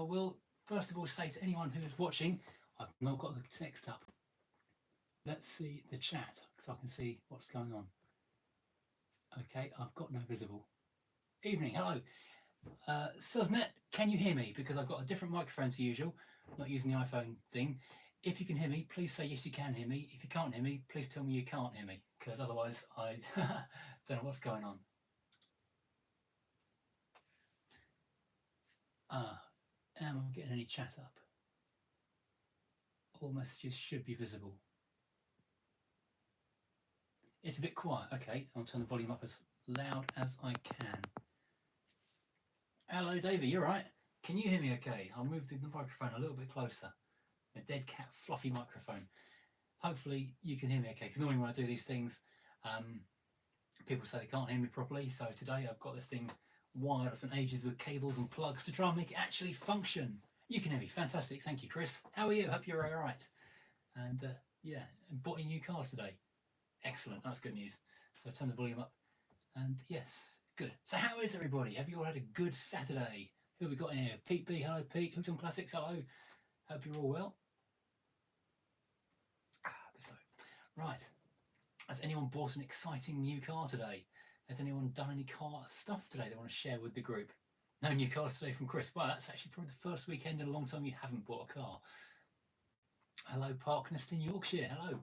will first of all say to anyone who is watching, I've not got the text up. Let's see the chat so I can see what's going on. Okay, I've got no visible. Evening, hello. Suznet, can you hear me? Because I've got a different microphone to usual, not using the iPhone thing. If you can hear me, please say yes you can hear me. If you can't hear me, please tell me you can't hear me, because otherwise I don't know what's going on. Am I getting any chat up? All messages should be visible. It's a bit quiet. Okay, I'll turn the volume up as loud as I can. Hello, David, you're right. Can you hear me okay? I'll move the microphone a little bit closer. A dead cat fluffy microphone. Hopefully you can hear me okay, because normally when I do these things, people say they can't hear me properly. So today I've got this thing wired. I spent ages with cables and plugs to try and make it actually function. You can hear me. Fantastic. Thank you, Chris. How are you? Hope you're all right. And yeah, bought any new cars today. Excellent. That's good news. So turn the volume up. And yes, good. So how is everybody? Have you all had a good Saturday? Who have we got in here? Pete B. Hello, Pete. Hooked on Classics. Hello. Hope you're all well. Right. Has anyone bought an exciting new car today? Has anyone done any car stuff today they want to share with the group? No new cars today from Chris. Well, that's actually probably the first weekend in a long time you haven't bought a car. Hello, Parknest in Yorkshire. Hello.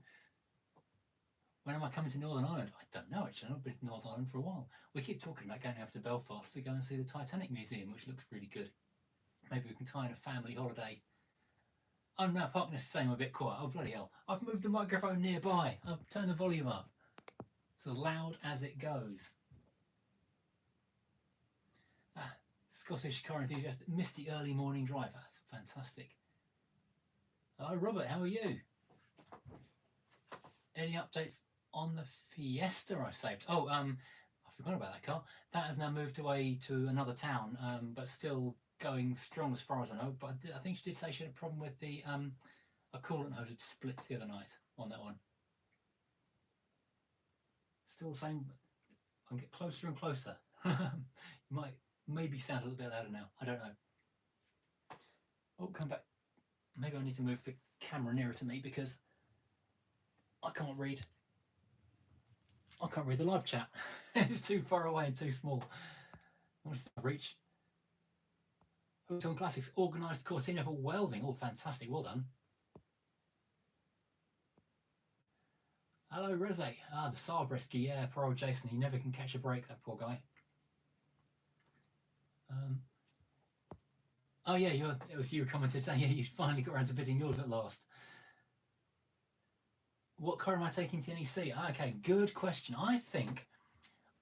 When am I coming to Northern Ireland? I don't know, actually. I've not been to Northern Ireland for a while. We keep talking about going over to Belfast to go and see the Titanic Museum, which looks really good. Maybe we can tie in a family holiday. Oh no, Parkness is saying I'm a bit quiet. Oh bloody hell. I've moved the microphone nearby. I've turned the volume up. It's as loud as it goes. Scottish car enthusiast, misty early morning drive. That's fantastic. Hello Robert, how are you? Any updates on the Fiesta I saved? Oh, I forgot about that car. That has now moved away to another town, but still going strong as far as I know. But I think she did say she had a problem with the a coolant hose had split the other night on that one. Still the same. I can get closer and closer. You might maybe sound a little bit louder now. I don't know. Oh, come back. Maybe I need to move the camera nearer to me because I can't read. I can't read the live chat. It's too far away and too small. What's that reach? Hooked on Classics, organised Cortina for welding. Oh, fantastic. Well done. Hello, Reze. Ah, the Saab rescue. Yeah, poor old Jason. He never can catch a break, that poor guy. Oh, yeah, it was you who commented saying, yeah, you finally got around to visiting yours at last. What car am I taking to NEC? Okay, good question. I think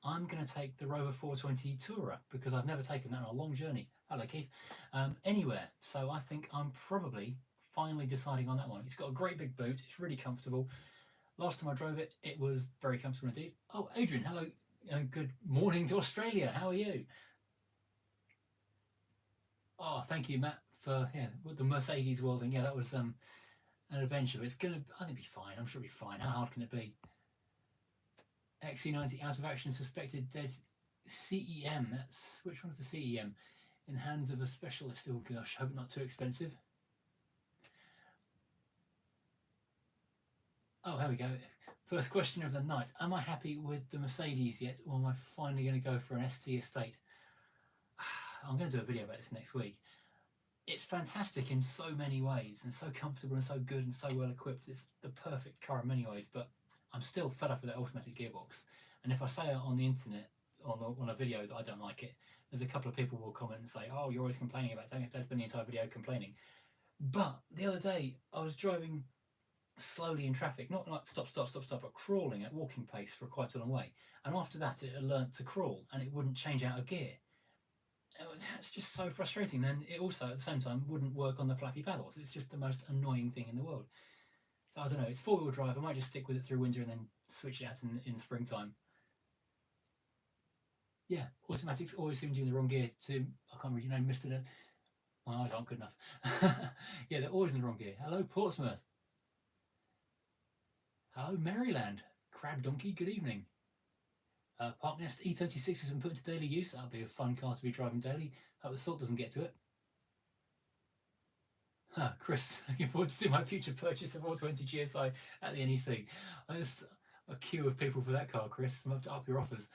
I'm going to take the Rover 420 Tourer because I've never taken that on a long journey. Hello, Keith. Anywhere. So I think I'm probably finally deciding on that one. It's got a great big boot. It's really comfortable. Last time I drove it, it was very comfortable indeed. Oh, Adrian, hello. Good morning to Australia. How are you? Oh, thank you, Matt, for the Mercedes welding. Yeah, that was an adventure. It's going to, I think, be fine. I'm sure it'll be fine. How hard can it be? XC90 out of action, suspected dead. CEM. That's which one's the CEM? In hands of a specialist. Oh gosh, hope not too expensive. Oh, here we go. First question of the night. Am I happy with the Mercedes yet, or am I finally going to go for an ST Estate? I'm going to do a video about this next week. It's fantastic in so many ways, and so comfortable and so good and so well equipped. It's the perfect car in many ways, but I'm still fed up with that automatic gearbox. And if I say it on the internet, on a video that I don't like it, there's a couple of people will comment and say, oh, you're always complaining about it. Don't have to spend the entire video complaining. But the other day, I was driving slowly in traffic, not like stop, but crawling at walking pace for quite a long way. And after that, it had learnt to crawl, and it wouldn't change out of gear. That's just so frustrating. Then it also, at the same time, wouldn't work on the flappy paddles. It's just the most annoying thing in the world. So I don't know, it's four-wheel drive. I might just stick with it through winter and then switch it out in springtime. Yeah, automatics always seem to be in the wrong gear. I can't read your name, Mr. My eyes aren't good enough. Yeah, they're always in the wrong gear. Hello, Portsmouth. Hello, Maryland. Crab Donkey, good evening. Parknest E36 has been put into daily use. That'll be a fun car to be driving daily. Hope the salt doesn't get to it. Chris, looking forward to seeing my future purchase of 420 GSI at the NEC. There's a queue of people for that car, Chris. I'm up to up your offers.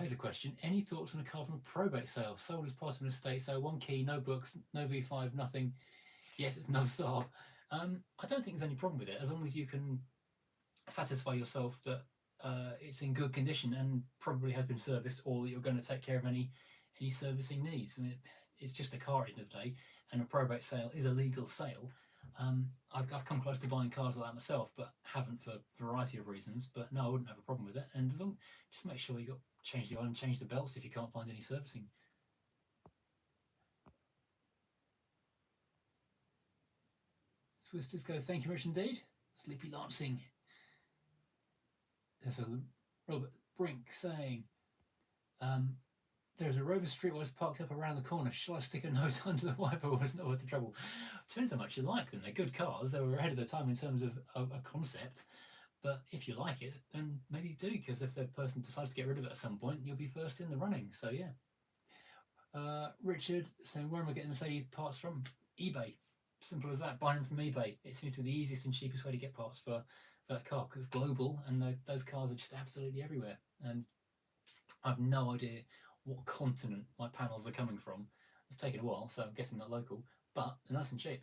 Here's a question. Any thoughts on a car from a probate sale? Sold as part of an estate sale, one key, no books, no V5, nothing. Yes, it's no Saab. I don't think there's any problem with it, as long as you can satisfy yourself that it's in good condition and probably has been serviced, or that you're going to take care of any servicing needs. I mean, it's just a car at the end of the day, and a probate sale is a legal sale. I've come close to buying cars like that myself, but haven't for a variety of reasons. But no, I wouldn't have a problem with it. And just make sure you got change the oil and change the belts if you can't find any servicing. Swisters go, thank you very much indeed. Sleepy Lancing. There's a Robert Brink saying, there's a Rover Streetwise parked up around the corner. Shall I stick a nose under the wiper, or is it not worth the trouble? Depends how much you like them. They're good cars. They were ahead of their time in terms of a concept. But if you like it, then maybe do, because if the person decides to get rid of it at some point, you'll be first in the running. So yeah. Richard saying, where am I getting Mercedes parts from? eBay. Simple as that. Buying them from eBay. It seems to be the easiest and cheapest way to get parts for that car, because it's global, and those cars are just absolutely everywhere. And I have no idea what continent my panels are coming from. It's taken a while, so I'm guessing not local, but they're nice and cheap.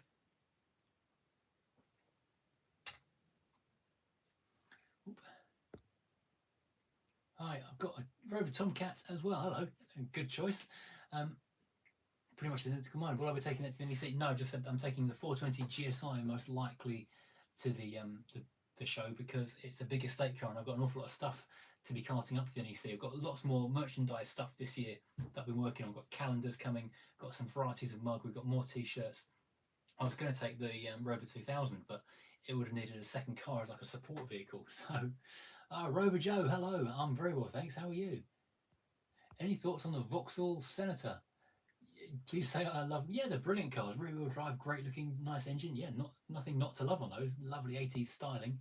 Oop. Hi, I've got a Rover Tomcat as well. Hello, good choice. Pretty much identical mine. Will I be taking it to the NEC? No, just said I'm taking the 420 GSI most likely to the show, because it's a big estate car and I've got an awful lot of stuff to be carting up to the NEC. I've got lots more merchandise stuff this year that I've been working on. I've got calendars coming, got some varieties of mug, we've got more t-shirts. I was going to take the Rover 2000, but it would have needed a second car as like a support vehicle. So, Rover Joe, hello. I'm very well, thanks. How are you? Any thoughts on the Vauxhall Senator? Please say I love them. Yeah, they're brilliant cars. Rear-wheel drive, great looking, nice engine. Yeah, nothing not to love on those. Lovely 80s styling.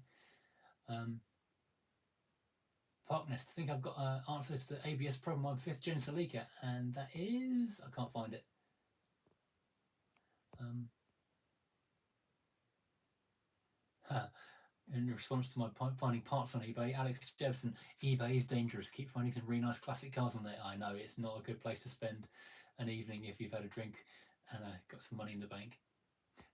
Parknest, I think I've got an answer to the ABS problem on 5th Gen Celica, and that is, I can't find it. In response to my finding parts on eBay, Alex Jebson, eBay is dangerous. Keep finding some really nice classic cars on there. I know, it's not a good place to spend an evening if you've had a drink and got some money in the bank.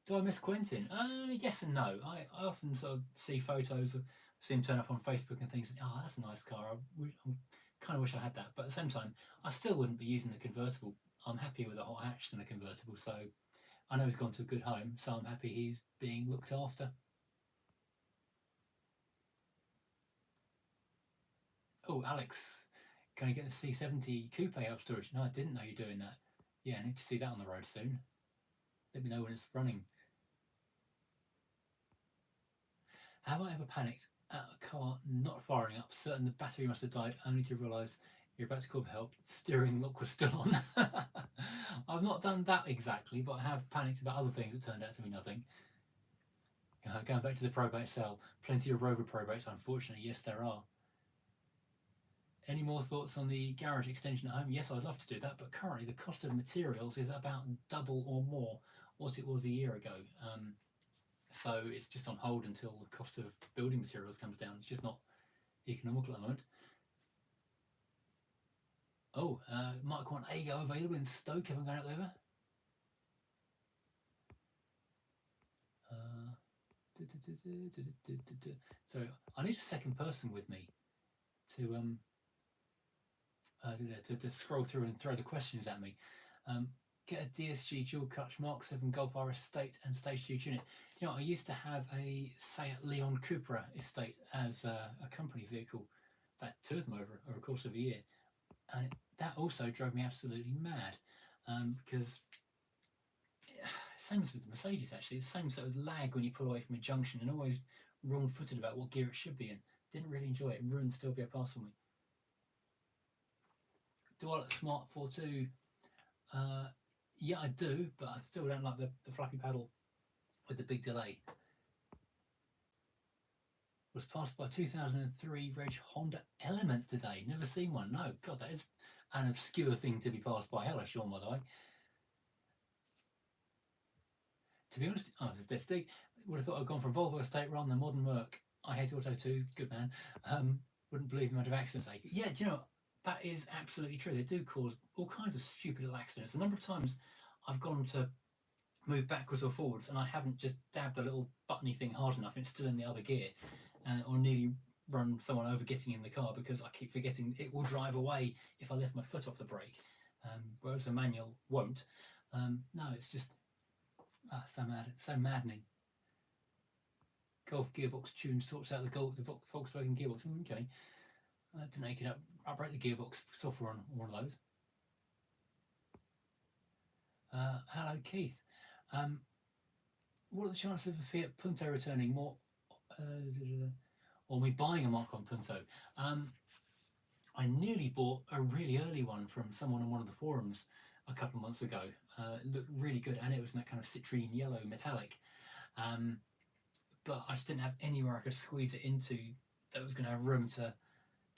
Do I miss Quentin? Yes and no. I often sort of see photos of, see him turn up on Facebook and things. Oh, that's a nice car. I kind of wish I had that. But at the same time, I still wouldn't be using the convertible. I'm happier with a hot hatch than a convertible. So I know he's gone to a good home. So I'm happy he's being looked after. Oh, Alex, can I get the C70 coupe out of storage? No, I didn't know you're doing that. Yeah, I need to see that on the road soon. Let me know when it's running. Have I ever panicked at a car not firing up, certain the battery must have died, only to realise you're about to call for help, the steering lock was still on? I've not done that exactly, but I have panicked about other things that turned out to be nothing. Going back to the probate sale, plenty of Rover probates, unfortunately. Yes, there are. Any more thoughts on the garage extension at home? Yes, I'd love to do that, but currently the cost of materials is about double or more what it was a year ago. So it's just on hold until the cost of building materials comes down. It's just not economical at the moment. Oh, Mark 1 Ago available in Stoke. Haven't gone out there ever. So I need a second person with me to scroll through and throw the questions at me. Get a DSG dual clutch Mark 7 Golf R estate and stage 2 unit. You know, I used to have a Seat Leon Cupra estate as a company vehicle. That two of them over a course of a year, and that also drove me absolutely mad, because same as with the Mercedes actually, it's the same sort of lag when you pull away from a junction, and always wrong-footed about what gear it should be in. Didn't really enjoy it. It ruined Stelvio Pass for me. Do I like Smart 4.2? Yeah, I do, but I still don't like the flappy paddle with the big delay. Was passed by 2003 Reg Honda Element today. Never seen one. No, God, that is an obscure thing to be passed by. Hello, Sean, by the way. To be honest, oh, this is dead stick. Would have thought I'd gone for a Volvo estate rather than a modern Merc. I hate Auto 2s, good man. Wouldn't believe the amount of accidents they... Yeah, do you know, that is absolutely true. They do cause all kinds of stupid little accidents. A number of times I've gone to move backwards or forwards and I haven't just dabbed the little buttony thing hard enough and it's still in the other gear, or nearly run someone over getting in the car because I keep forgetting it will drive away if I lift my foot off the brake, whereas a manual won't. No, it's just so mad, so maddening. Golf gearbox tune sorts out the Volkswagen gearbox. Okay, didn't know you could upgrade the gearbox software on one of those. Hello, Keith. What are the chances of a Fiat Punto returning? More, or me buying a Mark 1 Punto? I nearly bought a really early one from someone on one of the forums a couple of months ago. It looked really good, and it was in that kind of citrine yellow metallic. But I just didn't have anywhere I could squeeze it into that was going to have room to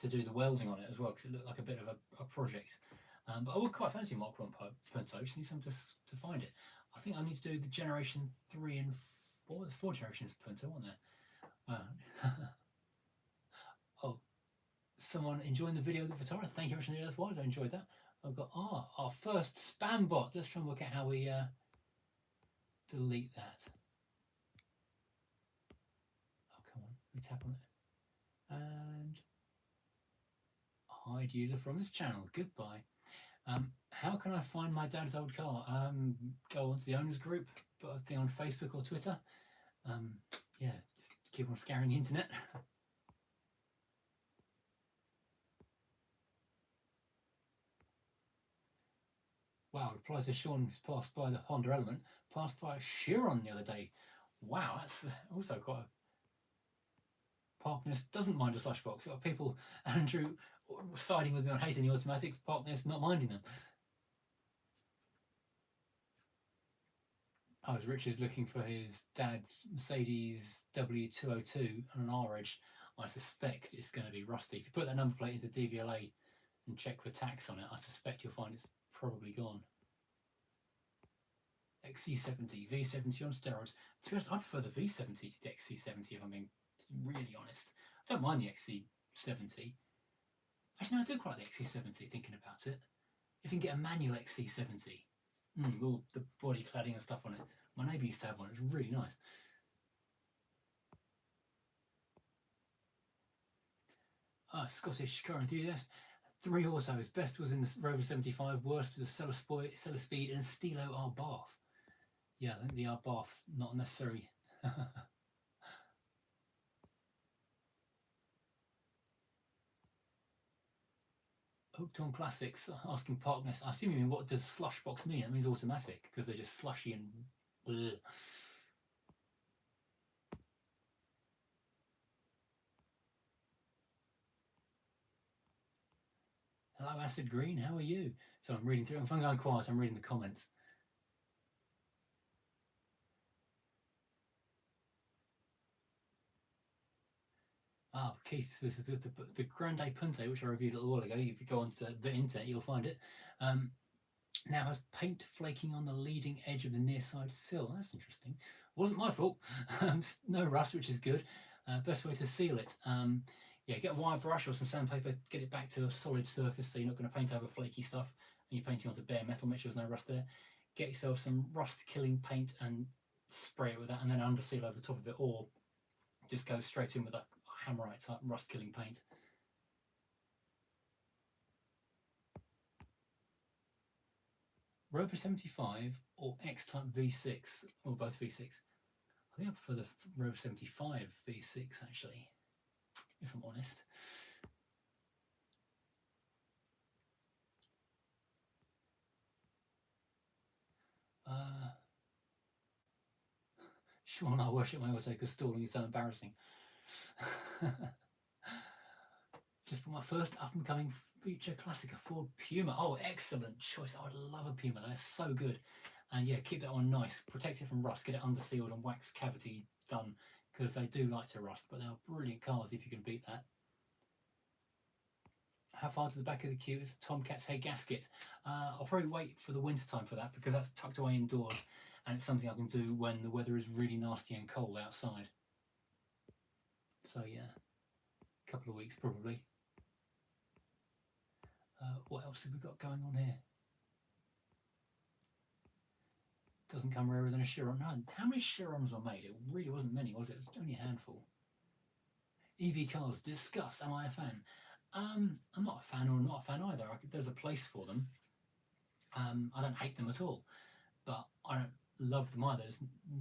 do the welding on it as well, because it looked like a bit of a project. But I would quite fancy a Mark 1 Punto. I just need something to find it. I think I need to do the generation 3 and 4. There's 4 generations of Punto, aren't there? Oh, someone enjoying the video of the Vitara. Thank you very much for the AYLESFORD. I enjoyed that. I've got our first spam bot. Let's try and work out how we delete that. Oh, come on. We tap on it. And hide user from this channel. Goodbye. How can I find my dad's old car? Go onto the owners group, put a thing on Facebook or Twitter. Yeah, just keep on scouring the internet. Wow, reply to Sean who's passed by the Honda Element, passed by a Chiron the other day. Wow, that's also quite a... Parkness doesn't mind a slush box. People, Andrew, siding with me on hating the automatics, Parkness not minding them. Oh, Richard's looking for his dad's Mercedes W202 on an R-Edge. I suspect it's going to be rusty. If you put that number plate into DVLA and check for tax on it, I suspect you'll find it's probably gone. XC70, V70 on steroids. To be honest, I prefer the V70 to the XC70 if I'm being really honest. I don't mind the XC70. Actually, no, I do quite like the XC70 thinking about it. If you can get a manual XC70, all the body cladding and stuff on it. My neighbour used to have one, it was really nice. Scottish car enthusiast. 3 autos. Best was in the Rover 75, worst was the Cellar Speed and Stilo R Bath. Yeah, I think the R Bath's not necessary. Hooked on Classics, asking Parkness. I assume you mean what does slush box mean? It means automatic, because they're just slushy and bleh. Hello, Acid Green, how are you? So I'm reading through, if I'm going quiet, I'm reading the comments. Ah, Keith says the Grande Punto, which I reviewed a little while ago, if you go onto the internet, you'll find it, now has paint flaking on the leading edge of the near side sill. That's interesting. Wasn't my fault. No rust, which is good. Best way to seal it. Yeah, get a wire brush or some sandpaper, get it back to a solid surface so you're not going to paint over flaky stuff and you're painting onto bare metal, make sure there's no rust there. Get yourself some rust killing paint and spray it with that and then under seal over the top of it, or just go straight in with a Hammerite type rust killing paint. Rover 75 or X-Type V6, or both V6. I think I prefer the Rover 75 V6 actually, if I'm honest. Sean, I worship my auto because stalling is so embarrassing. Just for my first up-and-coming feature classic, a Ford Puma. Oh, excellent choice. I would love a Puma. That's so good. And yeah, keep that one nice. Protect it from rust. Get it under sealed and wax cavity done, because they do like to rust, but they are brilliant cars if you can beat that. How far to the back of the queue is Tomcat's head gasket? I'll probably wait for the winter time for that, because that's tucked away indoors and it's something I can do when the weather is really nasty and cold outside. So yeah, a couple of weeks probably. What else have we got going on here? Doesn't come rarer than a Chiron. No, how many Chirons were made? It really wasn't many, was it? It was only a handful. EV cars, discuss. Am I a fan? I'm not a fan or not a fan either. There's a place for them. I don't hate them at all, but I don't love them either. There's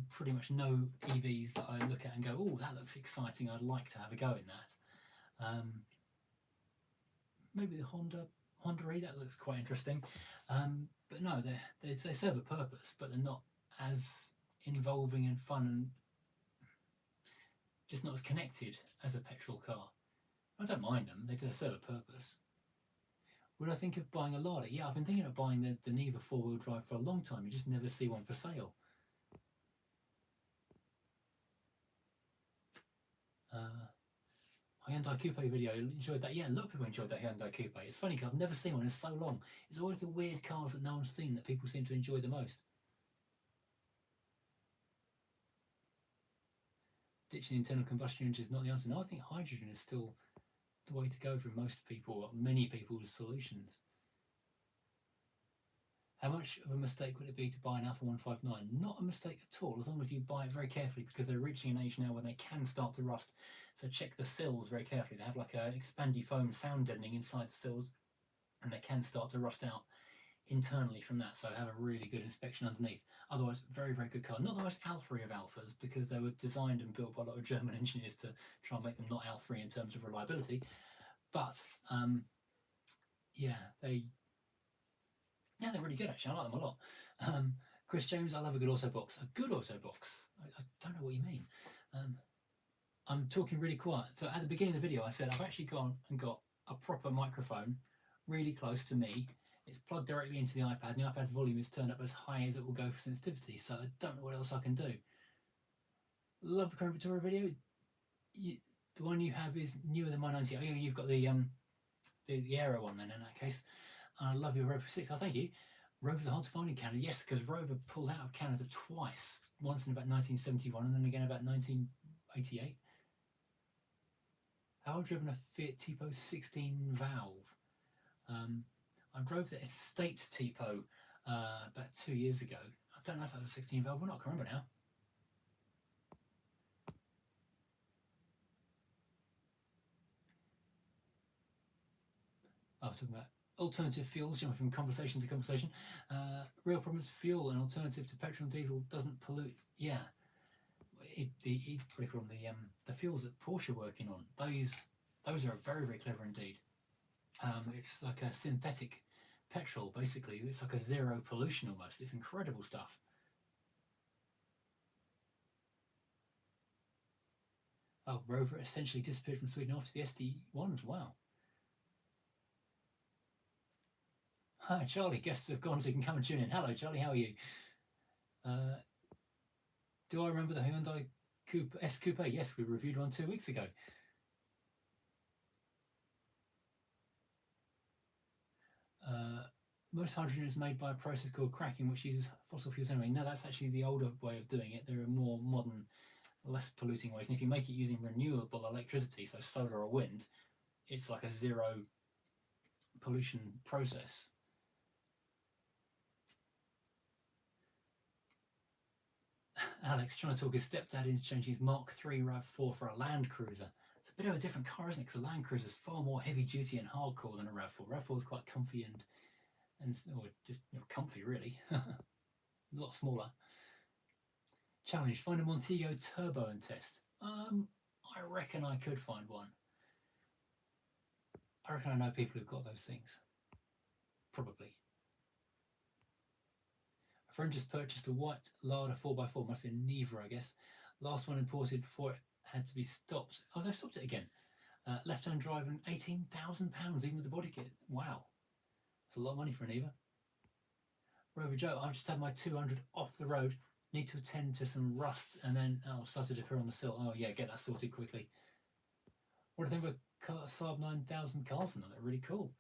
pretty much no EVs that I look at and go, oh, that looks exciting. I'd like to have a go in that. Maybe the Honda E, that looks quite interesting. But no, they serve a purpose, but they're not as involving and fun and just not as connected as a petrol car. I don't mind them, they do serve a purpose. Would I think of buying a Lada? Yeah, I've been thinking of buying the Niva four-wheel drive for a long time. You just never see one for sale. Hyundai Coupe video, enjoyed that. Yeah, a lot of people enjoyed that Hyundai Coupe. It's funny because I've never seen one in so long. It's always the weird cars that no one's seen that people seem to enjoy the most. Ditching the internal combustion engine is not the answer. No, I think hydrogen is still the way to go for most people, or many people's solutions. How much of a mistake would it be to buy an Alpha 159? Not a mistake at all, as long as you buy it very carefully, because they're reaching an age now where they can start to rust. So check the sills very carefully. They have like an expandy foam sound deadening inside the sills, and they can start to rust out internally from that. So have a really good inspection underneath. Otherwise, very, very good car. Not the most alpha-y of alphas, because they were designed and built by a lot of German engineers to try and make them not alpha-y in terms of reliability. But yeah, they're really good actually. I like them a lot. Chris James, I love a good auto box. A good auto box? I don't know what you mean. I'm talking really quiet. So at the beginning of the video, I said I've actually gone and got a proper microphone really close to me. It's plugged directly into the iPad, and the iPad's volume is turned up as high as it will go for sensitivity. So I don't know what else I can do. Love the Crown Victoria video. The one you have is newer than my 90. Oh, yeah, you've got the Aero one then in that case. I love your Rover 6. Oh, thank you. Rovers are hard to find in Canada. Yes, because Rover pulled out of Canada twice. Once in about 1971 and then again about 1988. How I've driven a Fiat Tipo 16 valve. I drove the Estate Tipo about 2 years ago. I don't know if that was a 16 valve or not. I can't remember now. Oh, talking about alternative fuels, jumping from conversation to conversation. Real problems, fuel, an alternative to petrol and diesel doesn't pollute. Yeah, probably from the fuels that Porsche are working on. Those are very, very clever indeed. It's like a synthetic petrol, basically. It's like a zero pollution almost. It's incredible stuff. Oh, Rover essentially disappeared from Sweden after the SD1s. Wow. Hi, Charlie. Guests have gone, so you can come and tune in. Hello, Charlie. How are you? Do I remember the Hyundai S Coupe? Yes, we reviewed one 2 weeks ago. Most hydrogen is made by a process called cracking, which uses fossil fuels anyway. No, that's actually the older way of doing it. There are more modern, less polluting ways. And if you make it using renewable electricity, so solar or wind, it's like a zero pollution process. Alex trying to talk his stepdad into changing his Mark III RAV4 for a Land Cruiser. It's a bit of a different car, isn't it? Because a Land Cruiser is far more heavy duty and hardcore than a RAV4. RAV4 is quite comfy and just comfy really. A lot smaller. Challenge: find a Montego Turbo and test. I reckon I could find one. I reckon I know people who've got those things. Probably. A friend just purchased a white Lada 4x4, must be a Niva, I guess. Last one imported before it had to be stopped. Oh, they've stopped it again. Left-hand drive and £18,000 even with the body kit. Wow. That's a lot of money for a Niva. Rover Joe, I've just had my 200 off the road. Need to attend to some rust and then started to appear on the sill. Oh yeah, get that sorted quickly. What do you think of a Saab 9000 Carlson? They're really cool.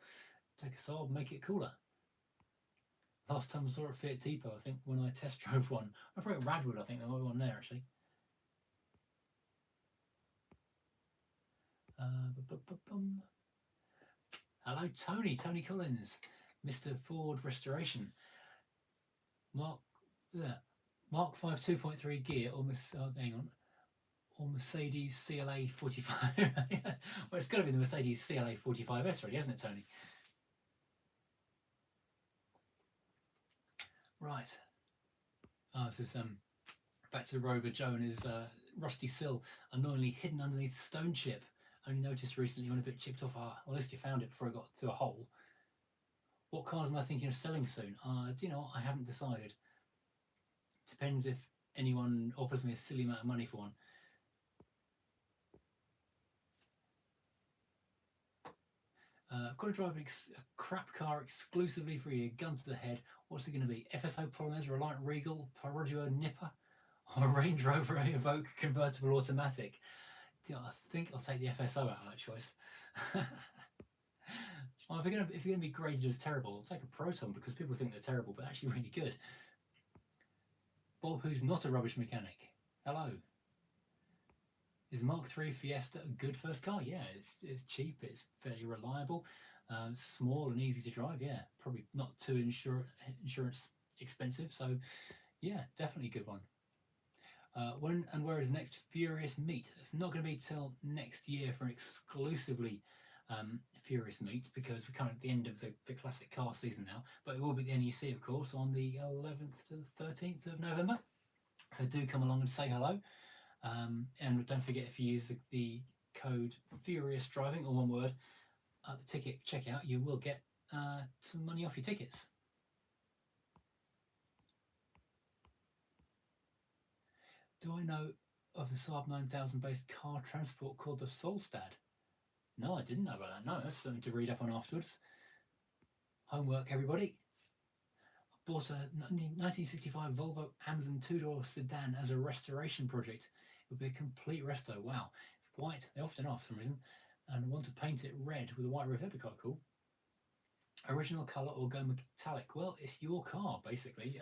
Take a Saab, make it cooler. Last time I saw a Fiat Tipo, I think when I test drove one, I probably at Radwood, I think there might be one there actually. Hello, Tony Collins, Mr. Ford Restoration. Mark 5 2.3 gear, almost, hang on, or Mercedes CLA 45. Well, it's got to be the Mercedes CLA 45S, really, hasn't it, Tony? Right. This is back to Rover Joe and his rusty sill, annoyingly hidden underneath stone chip. Only noticed recently when a bit chipped off. Well, at least you found it before it got to a hole. What cars am I thinking of selling soon? Do you know what? I haven't decided. Depends if anyone offers me a silly amount of money for one. I've got to drive a crap car exclusively for a year, gun to the head. What's it going to be? FSO Polonaise, Reliant Regal, Perugia Nipper, or Range Rover Evoque convertible automatic? I think I'll take the FSO out of that choice. Well, if you're going to be graded as terrible, I'll take a Proton because people think they're terrible, but actually really good. Bob, who's not a rubbish mechanic. Hello. Is Mark III Fiesta a good first car? Yeah, it's cheap, it's fairly reliable, small and easy to drive. Yeah, probably not too insurance expensive. So, yeah, definitely a good one. When and where is next Furious Meet? It's not going to be till next year for an exclusively Furious Meet because we're kind of at the end of the classic car season now. But it will be the NEC, of course, on the 11th to the 13th of November. So do come along and say hello. And don't forget, if you use the code Furious Driving, or one word, at the ticket checkout, you will get some money off your tickets. Do I know of the Saab 9000 based car transport called the Solstad? No, I didn't know about that. No, that's something to read up on afterwards. Homework, everybody. I bought a 1965 Volvo Amazon two-door sedan as a restoration project. It would be a complete resto. Wow, it's white. They often are for some reason, and I want to paint it red with a white roof. That'd be quite cool. Original colour or go metallic? Well, it's your car basically.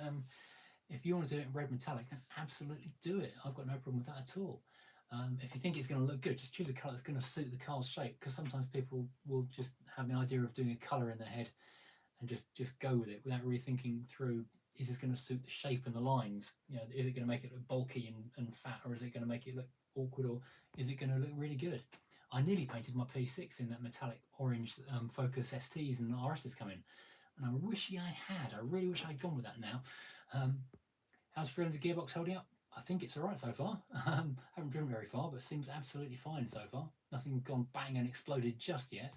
If you want to do it in red metallic, then absolutely do it. I've got no problem with that at all. If you think it's going to look good, just choose a colour that's going to suit the car's shape, because sometimes people will just have the idea of doing a colour in their head and just go with it without really thinking through, is this going to suit the shape and the lines? You know, is it going to make it look bulky and fat, or is it going to make it look awkward, or is it going to look really good? I nearly painted my P6 in that metallic orange Focus STs and RSs come in, and I wish I had. I really wish I'd gone with that now. How's 300 gearbox holding up? I think it's all right so far. Haven't driven very far, but seems absolutely fine so far. Nothing gone bang and exploded just yet.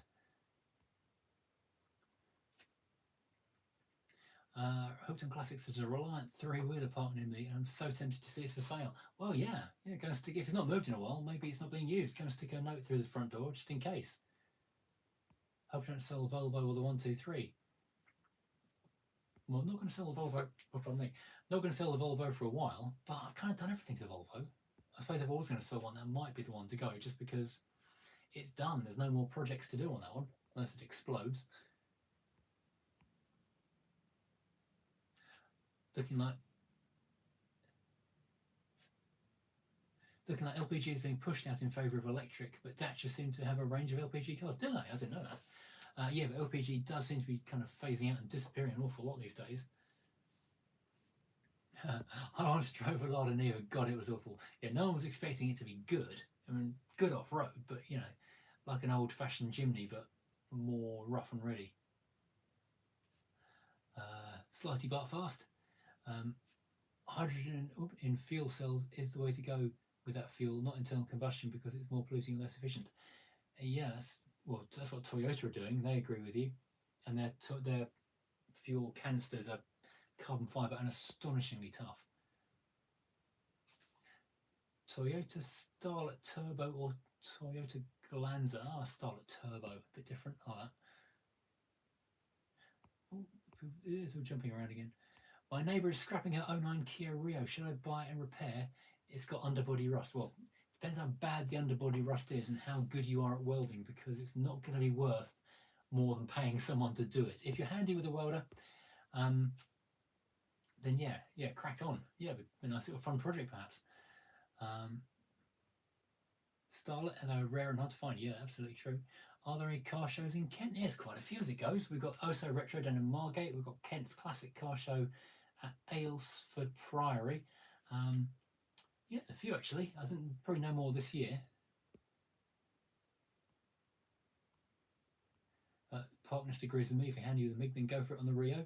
Hookton Classics is a Reliant three-wheeler partner in me, and I'm so tempted to see it's for sale. Well, yeah, go and stick. If it's not moved in a while, maybe it's not being used. Go and stick a note through the front door just in case. Hope you don't sell the Volvo or the 123. Well, I'm not going to sell the Volvo. Not going to sell the Volvo for a while, but I've kind of done everything to the Volvo. I suppose if I was going to sell one, that might be the one to go, just because it's done. There's no more projects to do on that one, unless it explodes. Looking like LPG is being pushed out in favour of electric, but Dacia seem to have a range of LPG cars. Do they? I didn't know that. Yeah, but LPG does seem to be kind of phasing out and disappearing an awful lot these days. I once drove a Lada Niva. God, it was awful. Yeah, no one was expecting it to be good. I mean, good off-road, but, you know, like an old-fashioned Jimny, but more rough and ready. Slightly but fast. Hydrogen in fuel cells is the way to go with that fuel, not internal combustion, because it's more polluting and less efficient. Yes, well, that's what Toyota are doing. They agree with you, and their fuel canisters are carbon fibre and astonishingly tough. Toyota Starlet Turbo or Toyota Glanza? Starlet Turbo, a bit different. That. Oh, it is all jumping around again. My neighbour is scrapping her 09 Kia Rio. Should I buy it and repair? It's got underbody rust. Well, depends how bad the underbody rust is and how good you are at welding, because it's not going to be worth more than paying someone to do it. If you're handy with a welder, then yeah, crack on. Yeah, a nice little fun project perhaps. Um, Starlet, hello, rare and hard to find. Yeah, absolutely true. Are there any car shows in Kent? Yes, quite a few as it goes. We've got Also Retro down in Margate. We've got Kent's Classic Car Show at Aylesford Priory. Yeah, there's a few actually. I think probably no more this year. Parkness agrees with me. If you hand you the MiG, then go for it on the Rio.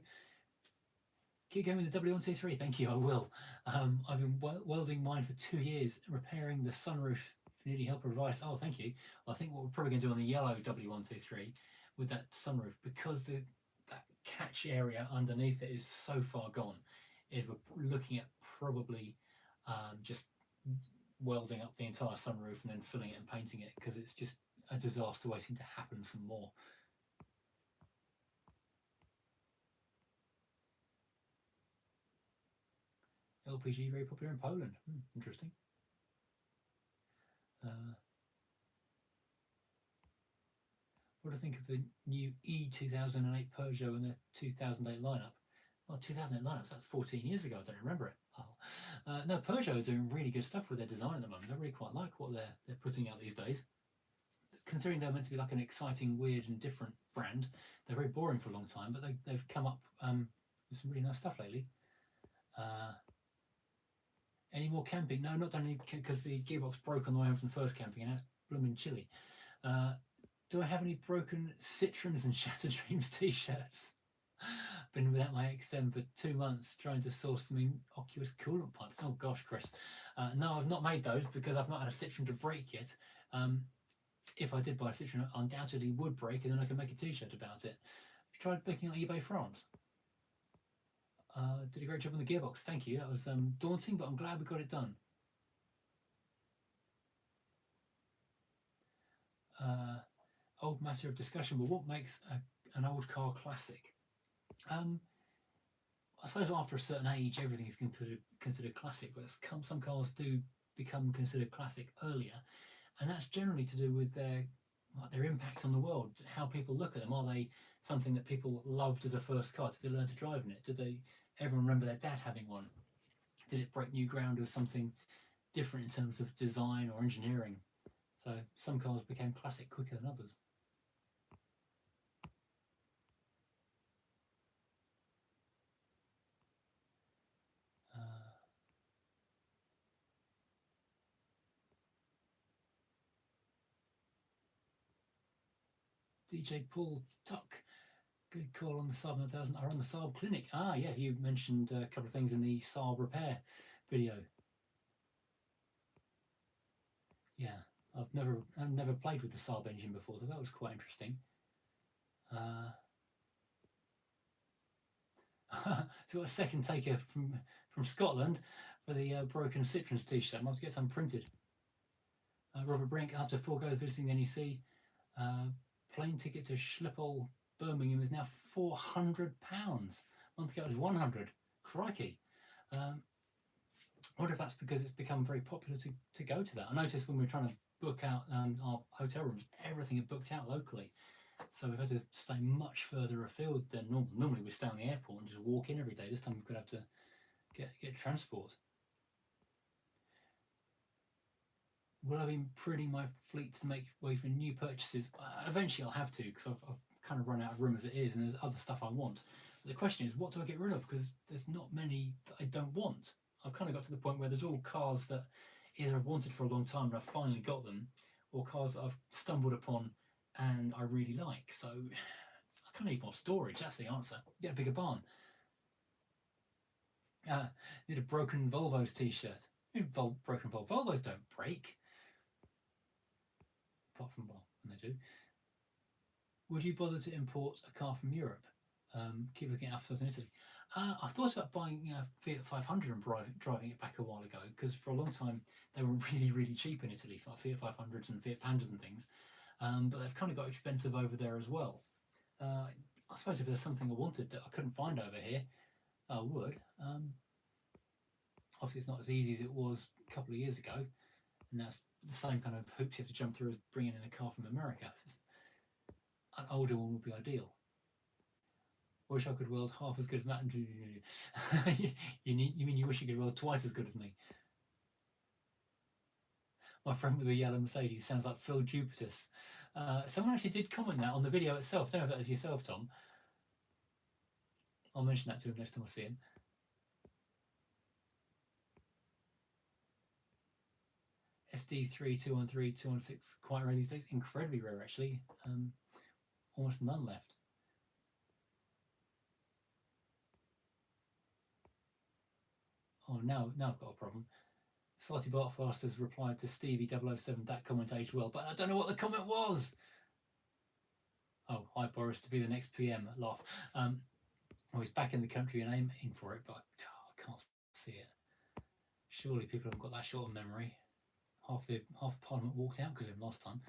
Keep going with the W123. Thank you, I will. I've been welding mine for 2 years, repairing the sunroof. If you need any help or advice, oh, thank you. Well, I think what we're probably going to do on the yellow W123 with that sunroof, because that catch area underneath it is so far gone, is we're looking at probably just welding up the entire sunroof and then filling it and painting it, because it's just a disaster waiting to happen some more. LPG very popular in Poland. Interesting. What do I think of the new E2008 Peugeot and the 2008 lineup? Well, 2008 lineup, that's 14 years ago. I don't remember it. No, Peugeot are doing really good stuff with their design at the moment. I really quite like what they're putting out these days. Considering they're meant to be like an exciting, weird, and different brand, they're very boring for a long time, but they've come up with some really nice stuff lately. Any more camping? No, not done any, because the gearbox broke on the way home from the first camping, and that's blooming chilly. Do I have any broken Citroens and Shattered Dreams t-shirts? Been without my XM for 2 months trying to source some innocuous coolant pipes. Oh gosh, Chris. No, I've not made those because I've not had a Citroen to break yet. If I did buy a Citroen, I undoubtedly would break, and then I could make a t-shirt about it. Have you tried looking at eBay France? Did a great job on the gearbox. Thank you. That was daunting, but I'm glad we got it done. Old matter of discussion, but what makes an old car classic? I suppose after a certain age, everything is considered classic, but some cars do become considered classic earlier, and that's generally to do with their impact on the world, how people look at them. Are they something that people loved as a first car? Did they learn to drive in it? Did they ever remember their dad having one? Did it break new ground as something different in terms of design or engineering? So some cars became classic quicker than others. DJ Paul Tuck, good call on the Saab 9000. Are on the Saab clinic. Ah, yes, you mentioned a couple of things in the Saab repair video. Yeah, I've never played with the Saab engine before, so that was quite interesting. So got a second taker from Scotland for the broken Citroens t-shirt. I might have to get some printed. Robert Brink, after 4 goes visiting the NEC, plane ticket to Schiphol, Birmingham is now £400. A month ago it was 100. Crikey. I wonder if that's because it's become very popular to go to that. I noticed when we were trying to book out our hotel rooms, everything had booked out locally. So we've had to stay much further afield than normal. Normally we stay on the airport and just walk in every day. This time we're going to have to get transport. Will I be pruning my fleet to make way for new purchases? Eventually I'll have to, because I've kind of run out of room as it is, and there's other stuff I want. But the question is, what do I get rid of? Because there's not many that I don't want. I've kind of got to the point where there's all cars that either I've wanted for a long time and I've finally got them, or cars that I've stumbled upon and I really like. So I kind of need more storage. That's the answer. Get a bigger barn. Need a broken Volvo's t-shirt. Broken Volvos don't break. Apart from, well, when they do. Would you bother to import a car from Europe? Keep looking at Alphas in Italy. I thought about buying a Fiat 500 and driving it back a while ago, because for a long time they were really, really cheap in Italy, like Fiat 500s and Fiat Pandas and things. But they've kind of got expensive over there as well. I suppose if there's something I wanted that I couldn't find over here, I would. Obviously, it's not as easy as it was a couple of years ago, and that's the same kind of hoops you have to jump through as bringing in a car from America. An older one would be ideal. Wish I could weld half as good as Matt. You mean you wish you could weld twice as good as me? My friend with the yellow Mercedes sounds like Phil Jupitus. Someone actually did comment that on the video itself. I don't know if that was yourself, Tom. I'll mention that to him next time I see him. SD3, 213, 216, quite rare these days. Incredibly rare, actually. Almost none left. Oh, now I've got a problem. Salty Bartfast has replied to Stevie 007, that comment aged well, but I don't know what the comment was. Oh, hi Boris, to be the next PM, laugh. Well, he's back in the country and aiming for it, but I can't see it. Surely people haven't got that short of memory. Half Parliament walked out because of him last time.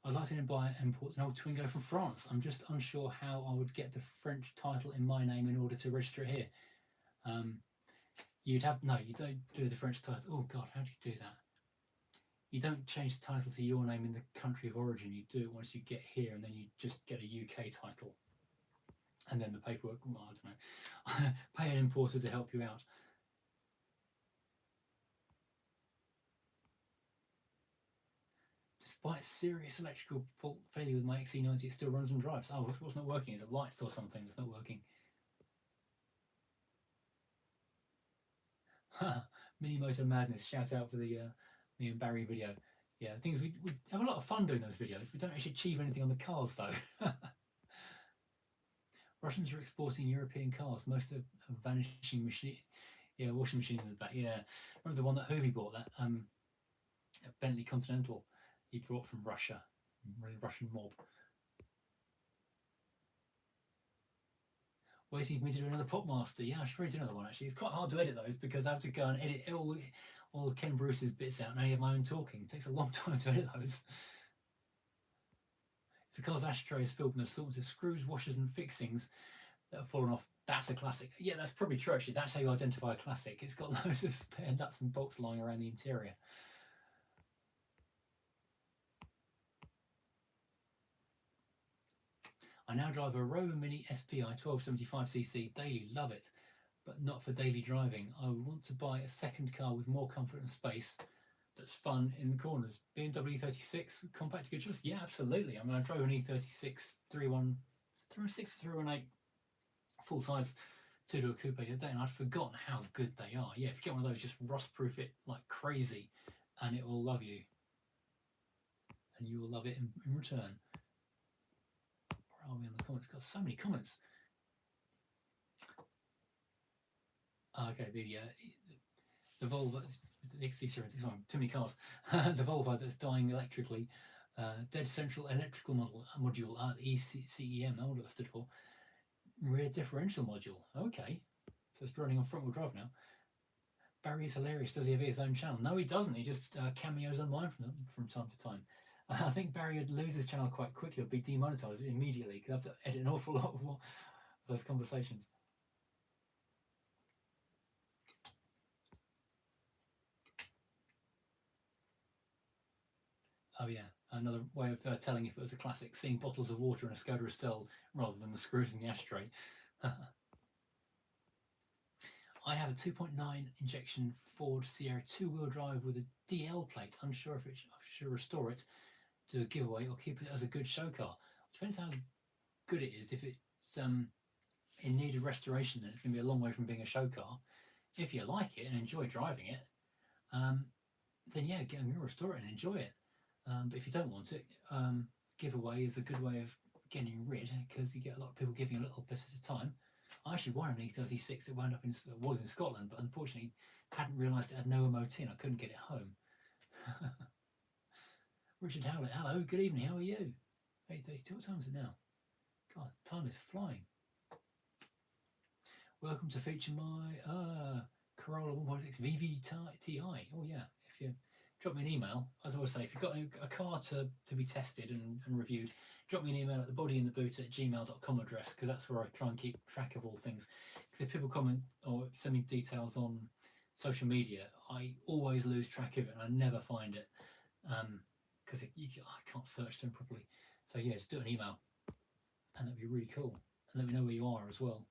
I'd like to import an old Twingo from France. I'm just unsure how I would get the French title in my name in order to register it here. You don't do the French title. Oh God, how do you do that? You don't change the title to your name in the country of origin. You do it once you get here, and then you just get a UK title. And then the paperwork, well, I don't know. Pay an importer to help you out. Despite serious electrical fault failure with my XC90, it still runs and drives. Oh, what's not working? Is it lights or something that's not working? Mini Motor Madness. Shout out for the me and Barry video. Yeah, the thing is, we have a lot of fun doing those videos. We don't actually achieve anything on the cars, though. Russians are exporting European cars. Most of vanishing machine. Yeah, washing machine in the back. Yeah, remember the one that Hoovy bought? That Bentley Continental he brought from Russia. Russian mob. Waiting for me to do another Popmaster. Yeah, I should probably do another one actually. It's quite hard to edit those because I have to go and edit all Ken Bruce's bits out and I have my own talking. It takes a long time to edit those. If the car's ashtray is filled with an assortment of screws, washers, and fixings that have fallen off, that's a classic. Yeah, that's probably true actually. That's how you identify a classic. It's got loads of spare nuts and bolts lying around the interior. I now drive a Rover Mini SPI 1275cc daily, love it, but not for daily driving. I would want to buy a second car with more comfort and space that's fun in the corners. BMW E36, compact, good choice. Yeah, absolutely. I mean, I drove an E36 318 full-size two-door coupe the other day, and I'd forgotten how good they are. Yeah, if you get one of those, just rust-proof it like crazy, and it will love you. And you will love it in return. Where are we in the comments? Got so many comments. Okay, the Volvo, the XC70, too many cars. The Volvo that's dying electrically, dead central electrical module, ECEM, that's what that stood for. Rear differential module. Okay, so it's running on front-wheel drive now. Barry is hilarious. Does he have his own channel? No, he doesn't. He just cameos on mine from time to time. I think Barry would lose his channel quite quickly. He'd be demonetized immediately. He'd have to edit an awful lot of those conversations. Oh yeah, another way of telling if it was a classic, seeing bottles of water in a Skoda Estelle rather than the screws in the ashtray. I have a 2.9 injection Ford Sierra two-wheel drive with a DL plate. Unsure if I should restore it, do a giveaway, or keep it as a good show car. Depends how good it is. If it's in need of restoration, then it's going to be a long way from being a show car. If you like it and enjoy driving it, then yeah, I'm going to restore it and enjoy it. But if you don't want it, giveaway is a good way of getting rid, because you get a lot of people giving a little bit at a time. I actually won an E36 that was in Scotland, but unfortunately hadn't realised it had no MOT and I couldn't get it home. Richard Howlett, hello, good evening, how are you? 8:32, what time is it now? God, time is flying. Welcome to feature my Corolla 1.6 VVTi. Oh yeah, if you drop me an email, as I always say, if you've got a car to be tested and reviewed, drop me an email at thebodyintheboot@gmail.com address, because that's where I try and keep track of all things. Because if people comment or send me details on social media, I always lose track of it and I never find it, because I can't search them properly. So yeah, just do an email. and that'd be really cool. And let me know where you are as well.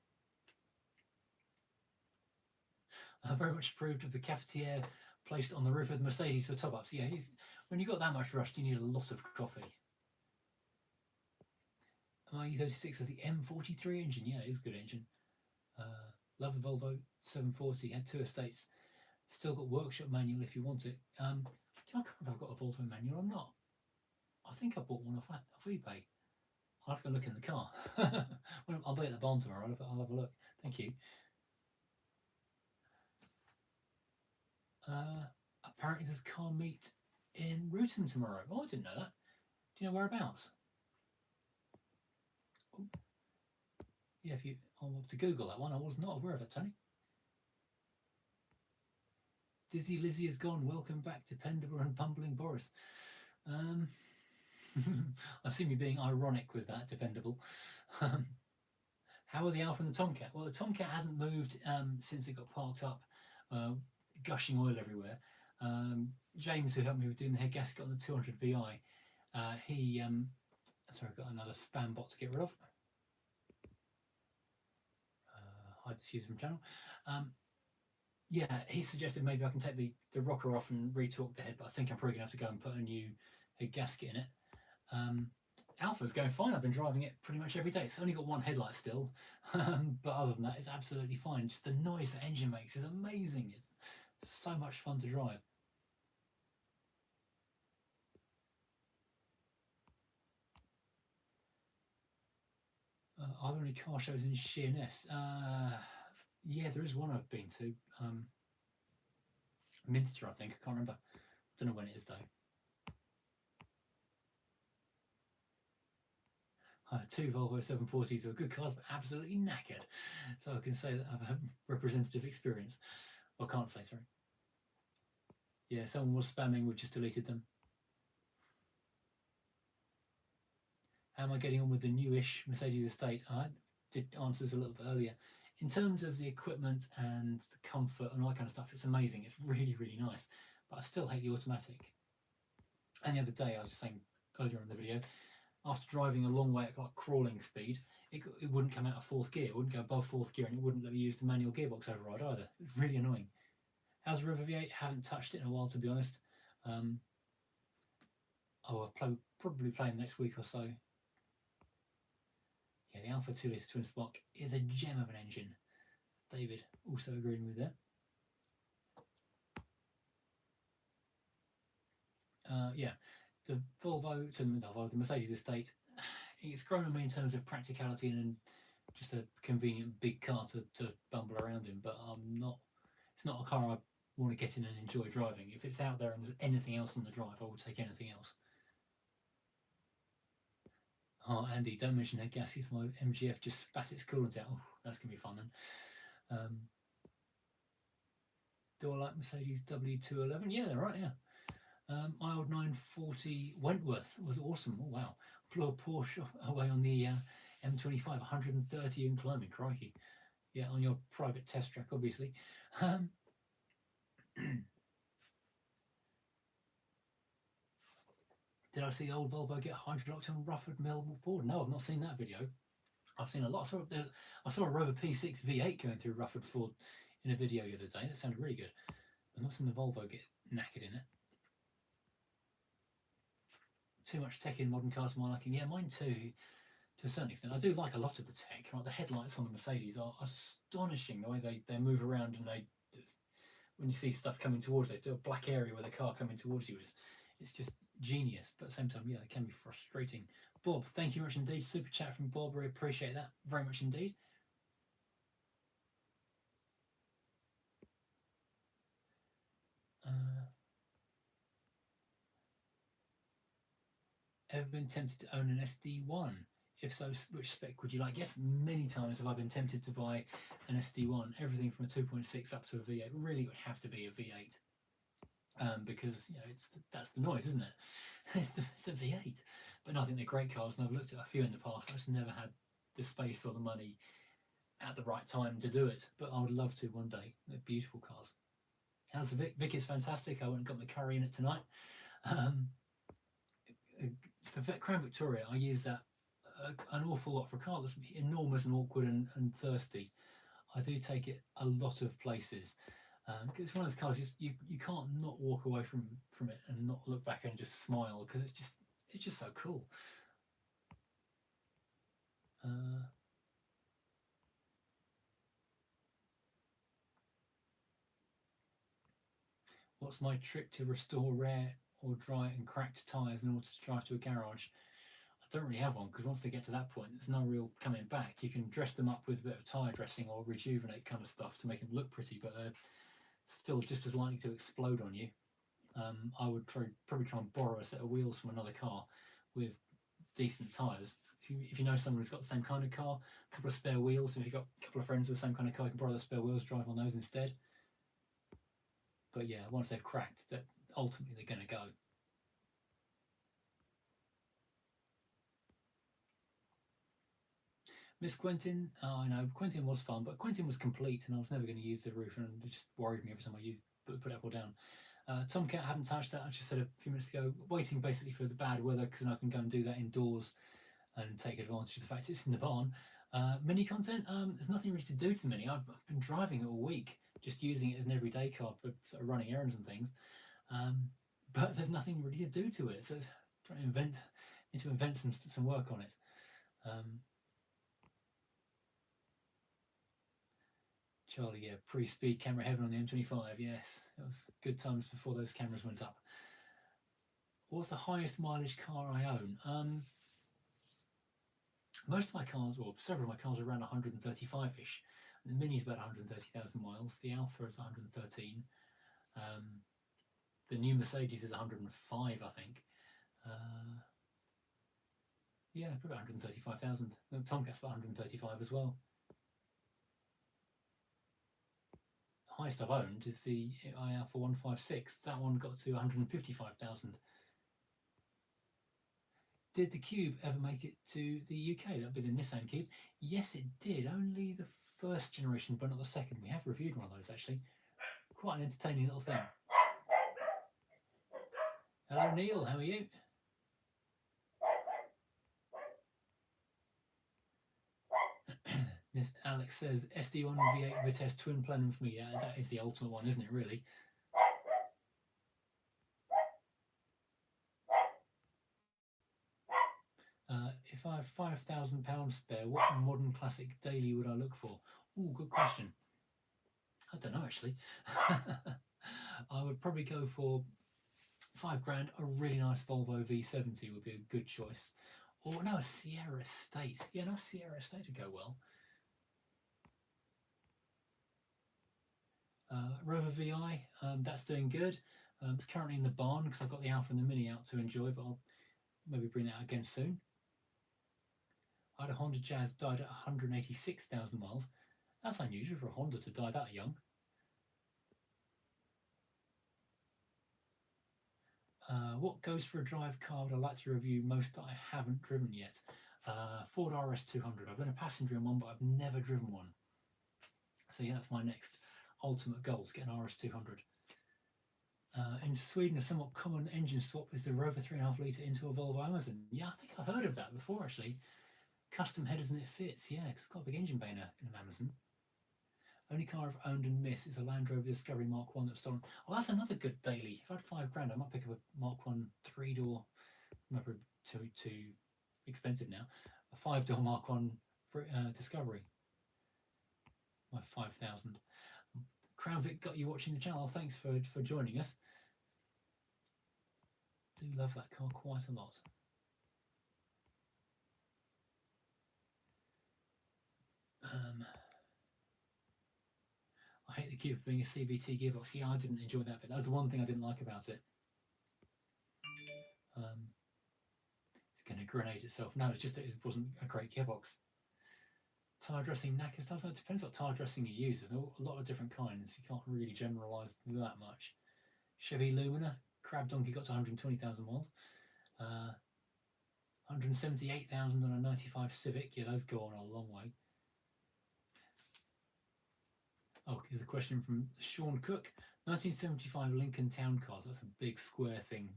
Very much approved of the cafetiere placed on the roof of the Mercedes for top-ups. Yeah, when you've got that much rust, you need a lot of coffee. My E36 has the M43 engine. Yeah, it is a good engine. Love the Volvo 740. Had 2 estates. Still got workshop manual if you want it. I can't remember if I've got a Volvo manual or not. I think I bought one off eBay. I'll have to look in the car. I'll be at the barn tomorrow. I'll have a look. Thank you. Apparently there's a car meet in Ruton tomorrow. Oh, I didn't know that. Do you know whereabouts? Ooh. Yeah, I'll have to Google that one. I was not aware of it, Tony. Dizzy Lizzie has gone. Welcome back, dependable and bumbling Boris. I see me being ironic with that, dependable. How are the Alfa and the Tomcat? Well, the Tomcat hasn't moved since it got parked up, gushing oil everywhere. James, who helped me with doing the head gasket on the 200 VI, sorry, I've got another spam bot to get rid of. Hide this user from channel. Yeah, he suggested maybe I can take the rocker off and retorque the head, but I think I'm probably going to have to go and put a new head gasket in it. Alpha's going fine. I've been driving it pretty much every day. It's only got one headlight still, but other than that, it's absolutely fine. Just the noise the engine makes is amazing. It's so much fun to drive. Are there any car shows in Sheerness? Yeah, there is one I've been to. Minster, I think. I can't remember. Don't know when it is, though. 2 Volvo 740s are good cars, but absolutely knackered. So I can say that I have a representative experience. I can't say, sorry. Yeah, someone was spamming, we've just deleted them. How am I getting on with the newish Mercedes estate? I did answer this a little bit earlier. In terms of the equipment and the comfort and all that kind of stuff, it's amazing. It's really, really nice. But I still hate the automatic. And the other day, I was just saying earlier in the video, after driving a long way at like crawling speed, it wouldn't come out of 4th gear. It wouldn't go above 4th gear, and it wouldn't let me use the manual gearbox override either. It was really annoying. How's the River V8? Haven't touched it in a while, to be honest. I'll probably play in the next week or so. Yeah, the Alfa 2 litre twin spark is a gem of an engine. David also agreeing with that. Yeah, the the Mercedes estate, it's grown on me in terms of practicality and just a convenient big car to bumble around in, but it's not a car I want to get in and enjoy driving. If it's out there and there's anything else on the drive, I will take anything else. Oh, Andy, don't mention head gaskets. My MGF just spat its coolant out. Oh, that's going to be fun then. Do I like Mercedes W211? Yeah, they're right, yeah. My old 940 Wentworth was awesome. Oh, wow. Blew a Porsche away on the M25, 130 and climbing, crikey. Yeah, on your private test track, obviously. Did I see the old Volvo get hydrodocked on Rufford Melville Ford? No, I've not seen that video. I've seen a lot. I saw a Rover P6 V8 going through Rufford Ford in a video the other day. That sounded really good. I've not seen the Volvo get knackered in it. Too much tech in modern cars for my liking. Yeah, mine too, to a certain extent. I do like a lot of the tech. Like the headlights on the Mercedes are astonishing, the way they move around, and when you see stuff coming towards it, do a black area with a car coming towards you, it's just genius. But at the same time, yeah, it can be frustrating. Bob, thank you very much indeed. Super chat from Bob. I appreciate that very much indeed. Ever been tempted to own an SD1? If so, which spec would you like? Yes, many times have I been tempted to buy an SD1. Everything from a 2.6 up to a V8. Really would have to be a V8. Because that's the noise, isn't it? It's a V8. But no, I think they're great cars, and I've looked at a few in the past. I've just never had the space or the money at the right time to do it. But I would love to one day. They're beautiful cars. How's the Vic? Vic is fantastic. I went and got my curry in it tonight. The Crown Victoria, I use that an awful lot for a car that's enormous and awkward and thirsty. I do take it a lot of places. It's one of those cars you can't not walk away from it and not look back and just smile, because it's just so cool. What's my trick to restore rare or dry and cracked tyres in order to drive to a garage? I don't really have one, because once they get to that point, there's no real coming back. You can dress them up with a bit of tyre dressing or rejuvenate kind of stuff to make them look pretty, but they're still just as likely to explode on you. I would probably try and borrow a set of wheels from another car with decent tyres. If you know someone who's got the same kind of car, a couple of spare wheels. If you've got a couple of friends with the same kind of car, you can borrow the spare wheels, drive on those instead. But yeah, once they've cracked, that ultimately they're going to go. Miss Quentin, I know Quentin was fun, but Quentin was complete, and I was never going to use the roof, and it just worried me every time I put it up or down. Tomcat, haven't touched that. I just said a few minutes ago, waiting basically for the bad weather, because then I can go and do that indoors and take advantage of the fact it's in the barn. Mini content, there's nothing really to do to the Mini. I've been driving it all week, just using it as an everyday car for sort of running errands and things. But there's nothing really to do to it, so trying to invent some work on it. Charlie, yeah, pre-speed camera heaven on the M25, yes. It was good times before those cameras went up. What's the highest mileage car I own? Most of my cars, or several of my cars, are around 135-ish. The Mini's about 130,000 miles. The Alfa is 113. The new Mercedes is 105, I think. Yeah, probably 135,000. The Tomcat's about 135 as well. The highest I've owned is the Alfa 156. That one got to 155,000. Did the Cube ever make it to the UK? That'd be the Nissan Cube. Yes, it did. Only the first generation, but not the second. We have reviewed one of those, actually. Quite an entertaining little thing. Hello, Neil. How are you? Yes, Alex says SD1 V8 Vitesse twin plenum for me. Yeah, that is the ultimate one, isn't it, really? If I have £5,000 spare, what modern classic daily would I look for? Oh, good question. I don't know, actually. I would probably go for £5,000. A really nice Volvo V70 would be a good choice. Or no, a Sierra Estate. Yeah, no, Sierra Estate would go well. Rover VI, that's doing good. It's currently in the barn because I've got the Alfa and the Mini out to enjoy, but I'll maybe bring that out again soon. I had a Honda Jazz, died at 186,000 miles. That's unusual for a Honda to die that young. What goes for a drive car would I like to review most that I haven't driven yet? Ford RS200. I've been a passenger in one, but I've never driven one. So yeah, that's my next ultimate goal, to get an RS200. In Sweden, a somewhat common engine swap is the Rover 3.5 litre into a Volvo Amazon. Yeah, I think I've heard of that before, actually. Custom headers and it fits, yeah, because it's got a big engine bay in an Amazon. Only car I've owned and missed is a Land Rover Discovery Mark 1 that was stolen. Oh, that's another good daily. If I had £5,000, I might pick up a Mark 1 3-door, maybe too expensive now, a 5-door Mark 1 for, Discovery. My 5,000. Crown Vic got you watching the channel. Thanks for joining us. Do love that car quite a lot. I hate the Cube for being a CVT gearbox. Yeah, I didn't enjoy that bit. That was the one thing I didn't like about it. It's going to grenade itself. No, it's just that it wasn't a great gearbox. Tyre dressing, knackers tyres. It depends what tyre dressing you use. There's a lot of different kinds. You can't really generalise that much. Chevy Lumina, Crab Donkey got to 120,000 miles. 178,000 on a 95 Civic. Yeah, those go on a long way. Oh, here's a question from Sean Cook. 1975 Lincoln Town Cars. That's a big square thing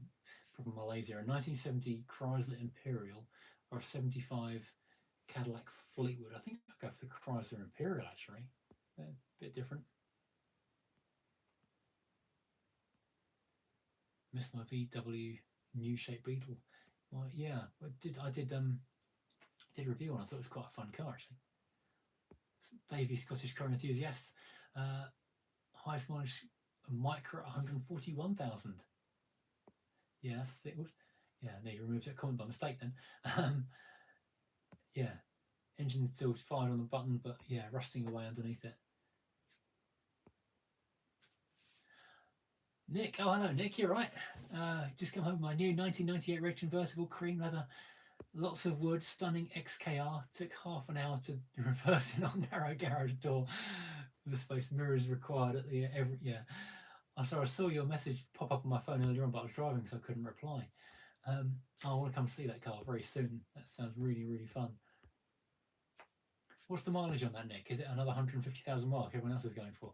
from Malaysia. A 1970 Chrysler Imperial or a 75 Cadillac Fleetwood. I think I'll go for the Chrysler Imperial actually. They're a bit different. Missed my VW new shape Beetle. Well, yeah, I did a review on. I thought it was quite a fun car actually. Davey Scottish car enthusiasts. Highest mileage micro at 141,000. Yeah, that's the thing. Yeah, no, you removed that comment by mistake then. Yeah, engine still fired on the button, but yeah, rusting away underneath it. Nick, oh hello Nick, you're right. Just come home with my new 1998 red convertible, cream leather, lots of wood, stunning XKR. Took half an hour to reverse it on narrow garage door. The space mirrors required at the I saw your message pop up on my phone earlier on, but I was driving so I couldn't reply. I want to come see that car very soon. That sounds really, really fun. What's the mileage on that, Nick? Is it another 150,000 mark everyone else is going for?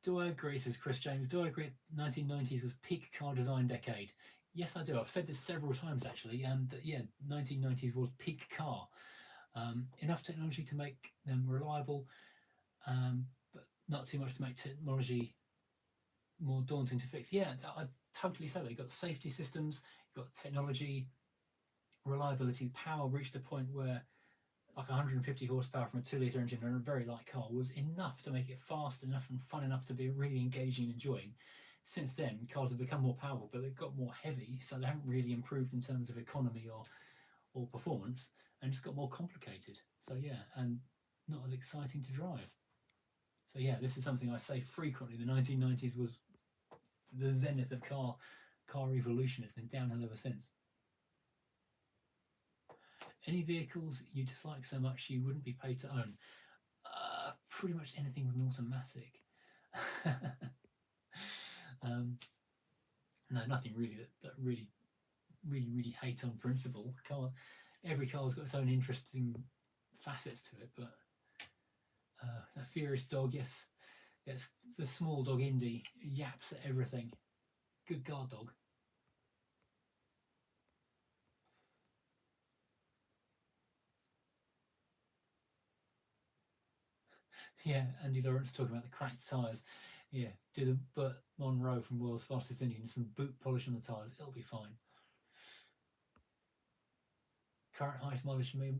Do I agree, says Chris James, do I agree 1990s was peak car design decade? Yes, I do. I've said this several times actually, that yeah, 1990s was peak car. Enough technology to make them reliable, but not too much to make technology more daunting to fix. Yeah, I totally say that. You've got safety systems, you've got technology, reliability, power reached a point where like 150 horsepower from a 2-litre engine and a very light car was enough to make it fast enough and fun enough to be really engaging and enjoying. Since then, cars have become more powerful, but they've got more heavy, so they haven't really improved in terms of economy or performance, and just got more complicated. So yeah, and not as exciting to drive. So yeah, this is something I say frequently. The 1990s was the zenith of car evolution. It's been downhill ever since. Any vehicles you dislike so much you wouldn't be paid to own? Pretty much anything with an automatic. No, nothing really that really hate on principle. Every car's got its own interesting facets to it, but that furious dog, yes, the small dog Indy yaps at everything. Good guard dog. Yeah, Andy Lawrence talking about the cracked tyres. Yeah, do the Burt Monroe from World's Fastest Indian, some boot polish on the tyres, it'll be fine. Current highest mileage for me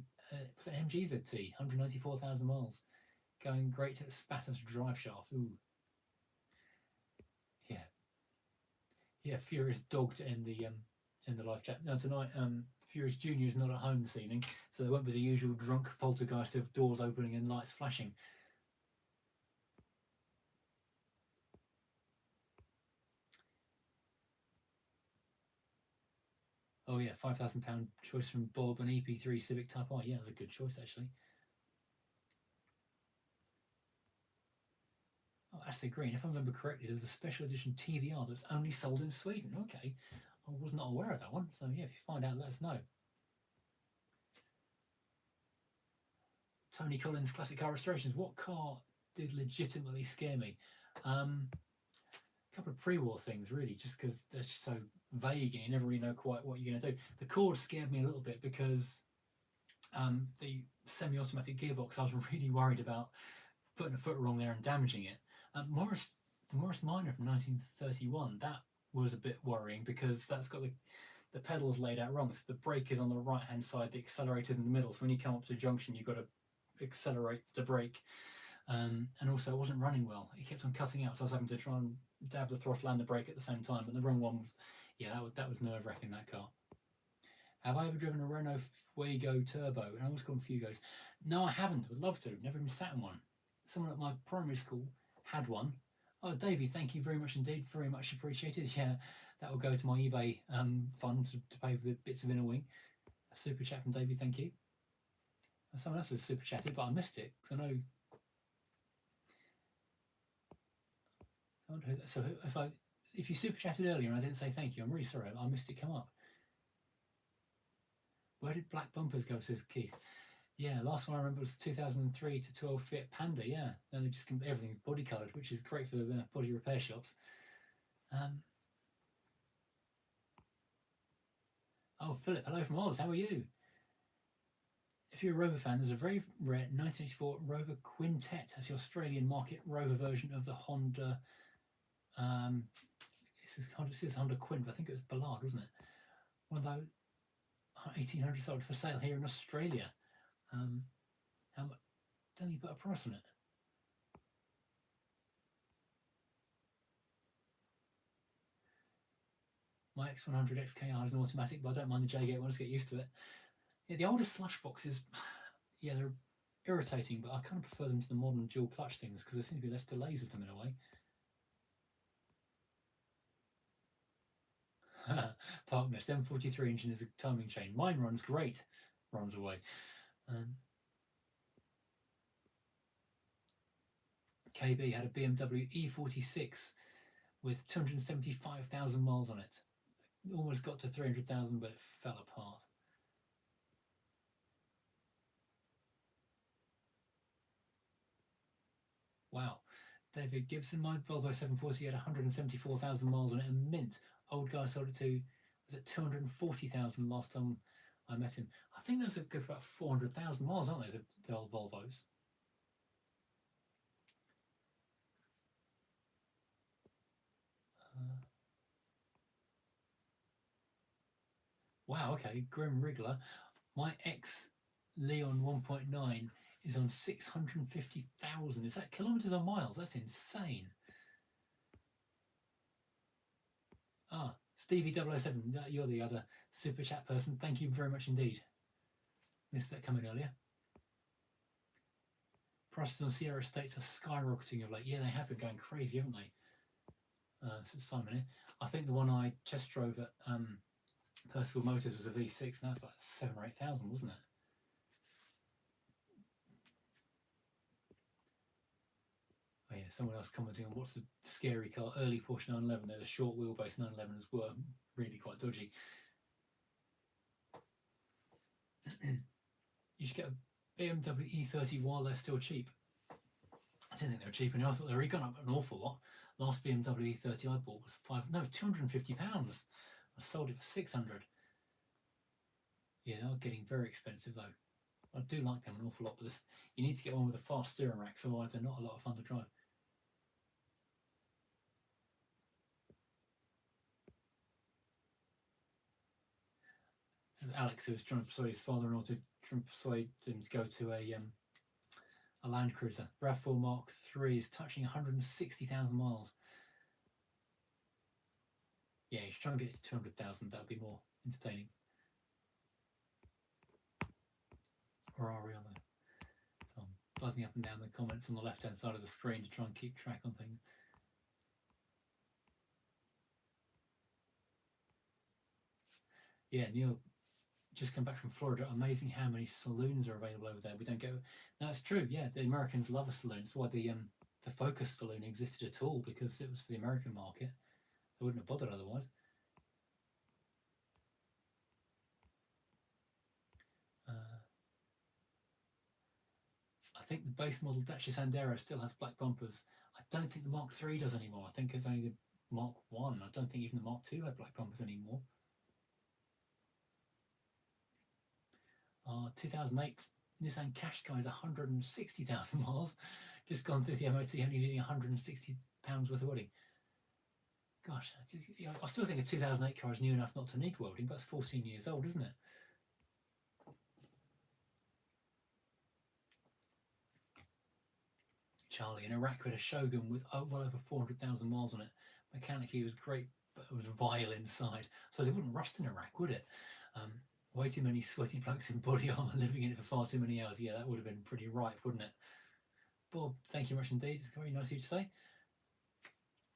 was an MG ZT, 194,000 miles. Going great to the Spatus drive shaft. Ooh. Yeah, Furious dog to end the live chat. Now tonight, Furious Junior is not at home this evening, so there won't be the usual drunk poltergeist of doors opening and lights flashing. Oh yeah, £5,000 choice from Bob, an EP3 Civic Type R. Yeah, that's a good choice actually. Oh, Acid Green. If I remember correctly, there was a special edition TVR that's only sold in Sweden. Okay, I was not aware of that one. So yeah, if you find out, let us know. Tony Collins, Classic Car Restorations. What car did legitimately scare me? A couple of pre-war things, really, just because they're just so vague and you never really know quite what you're going to do. The Cord scared me a little bit because the semi-automatic gearbox, I was really worried about putting a foot wrong there and damaging it. The Morris Minor from 1931, that was a bit worrying because that's got the pedals laid out wrong. So the brake is on the right-hand side, the accelerator's in the middle. So when you come up to a junction, you've got to accelerate the brake. And also it wasn't running well. It kept on cutting out, so I was having to try and dab the throttle and the brake at the same time. But the wrong one was, yeah, that was nerve-wracking, that car. Have I ever driven a Renault Fuego Turbo? And I always call them Fugos. No, I haven't. Would love to. Never even sat in one. Someone at my primary school had one. Oh, Davey, thank you very much indeed. Very much appreciated. Yeah, that will go to my eBay fund to pay for the bits of inner wing. A super chat from Davey, thank you. Someone else has super chatted, but I missed it because I know. So if you super chatted earlier and I didn't say thank you, I'm really sorry. I missed it come up. Where did black bumpers go, says Keith? Yeah, last one I remember was 2003 to 12 Fiat Panda. Yeah, and they just everything body coloured, which is great for the body repair shops. Oh, Philip, hello from Oz. How are you? If you're a Rover fan, there's a very rare 1984 Rover Quintet. That's the Australian market Rover version of the Honda. This is Honda Quint, but I think it was Ballard, wasn't it? One of those 1800 sold for sale here in Australia. How much? Don't you put a price on it? My X100 XKR is an automatic, but I don't mind the J-Gate. I'll just get used to it. Yeah, the older slush boxes, yeah, they're irritating, but I kind of prefer them to the modern dual clutch things because there seems to be less delays with them in a way. Parknest M43 engine is a timing chain. Mine runs great, runs away. KB had a BMW E46 with 275,000 miles on it. Almost got to 300,000, but it fell apart. Wow. David Gibson, my Volvo 740 had 174,000 miles on it and mint. Old guy sold it to, was it 240,000 last time I met him? I think those are good for about 400,000 miles, aren't they, the old Volvos? Wow, okay, Grim Wriggler. My ex Leon 1.9 is on 650,000. Is that kilometres or miles? That's insane. Ah, Stevie 007, you're the other super chat person. Thank you very much indeed. Missed that coming earlier. Prices on Sierra Estates are skyrocketing of late. Yeah, they have been going crazy, haven't they? Since Simon here. I think the one I test drove at Percival Motors was a V6, and that's about 7,000 or 8,000, wasn't it? Oh yeah, someone else commenting on what's the scary car. Early Porsche 911. They're the short wheelbase 911s were really quite dodgy. You should get a BMW E30 while they're still cheap. I didn't think they were cheap enough. I thought they were gone up an awful lot. Last BMW E30 I bought was £250. I sold it for 600. Yeah, they're getting very expensive though. I do like them an awful lot, but you need to get one with a fast steering rack, otherwise they're not a lot of fun to drive. Alex, who was trying to persuade his father-in-law to persuade him to go to a Land Cruiser. RAV4 Mark III is touching 160,000 miles. Yeah, you should try and get it to 200,000. That would be more entertaining. Or are we on there? So I'm buzzing up and down the comments on the left-hand side of the screen to try and keep track on things. Yeah, Neil just come back from Florida. Amazing how many saloons are available over there. We don't go. No, it's true. Yeah, the Americans love a saloon. It's why the Focus saloon existed at all, because it was for the American market. They wouldn't have bothered otherwise. I think the base model Dacia Sandero still has black bumpers. I don't think the Mark III does anymore. I think it's only the Mark I. I don't think even the Mark II had black bumpers anymore. 2008 Nissan Qashqai is 160,000 miles. Just gone through the MOT, only needing £160 worth of welding. Gosh, I still think a 2008 car is new enough not to need welding, but it's 14 years old, isn't it? Charlie, in Iraq with a Shogun with well over 400,000 miles on it. Mechanically, it was great, but it was vile inside. So it wouldn't rust in Iraq, would it? Way too many sweaty blokes in body armour living in it for far too many hours. Yeah, that would have been pretty ripe, wouldn't it? Bob, thank you much indeed. It's very nice of you to say.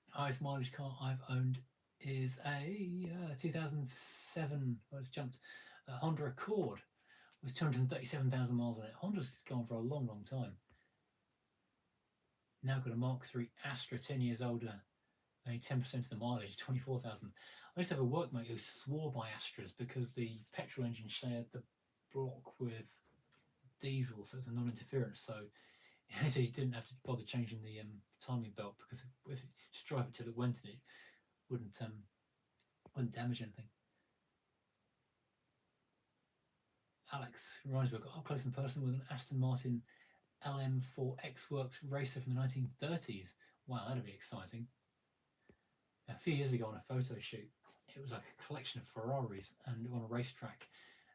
Highest mileage car I've owned is a 2007, well, it's jumped, Honda Accord with 237,000 miles on it. Honda's gone for a long, long time. Now got a Mark III Astra, 10 years older, only 10% of the mileage, 24,000. I used to have a workmate who swore by Astras because the petrol engine shared the block with diesel, so it's a non-interference. So he said he didn't have to bother changing the timing belt, because if you just drive it till it went, and it wouldn't damage anything. Alex reminds me, I got up close and personal with an Aston Martin LM4 X-Works racer from the 1930s. Wow, that'd be exciting. A few years ago on a photo shoot, it was like a collection of Ferraris and on a racetrack,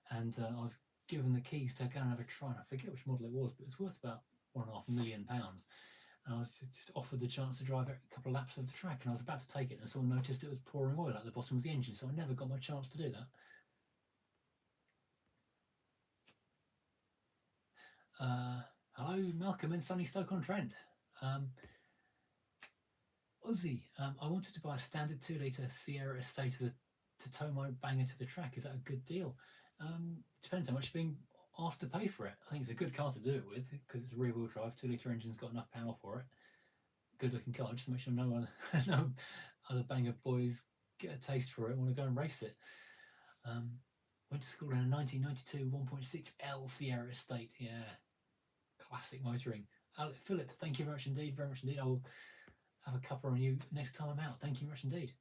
and I was given the keys to go and have a try, and I forget which model it was, but it was worth about £1.5 million. And I was just offered the chance to drive a couple of laps of the track, and I was about to take it, and someone noticed it was pouring oil at the bottom of the engine, so I never got my chance to do that. Hello, Malcolm in sunny Stoke-on-Trent. Aussie, I wanted to buy a standard 2-litre Sierra Estate to tow my banger to the track. Is that a good deal? Depends how much you're being asked to pay for it. I think it's a good car to do it with because it's a rear-wheel drive, 2-litre engine's got enough power for it. Good-looking car, just to make sure no other banger boys get a taste for it and want to go and race it. Went to school in a 1992 1.6L Sierra Estate. Yeah, classic motoring. Philip, thank you very much indeed. I'll have a cuppa on you next time I'm out. Thank you very much indeed.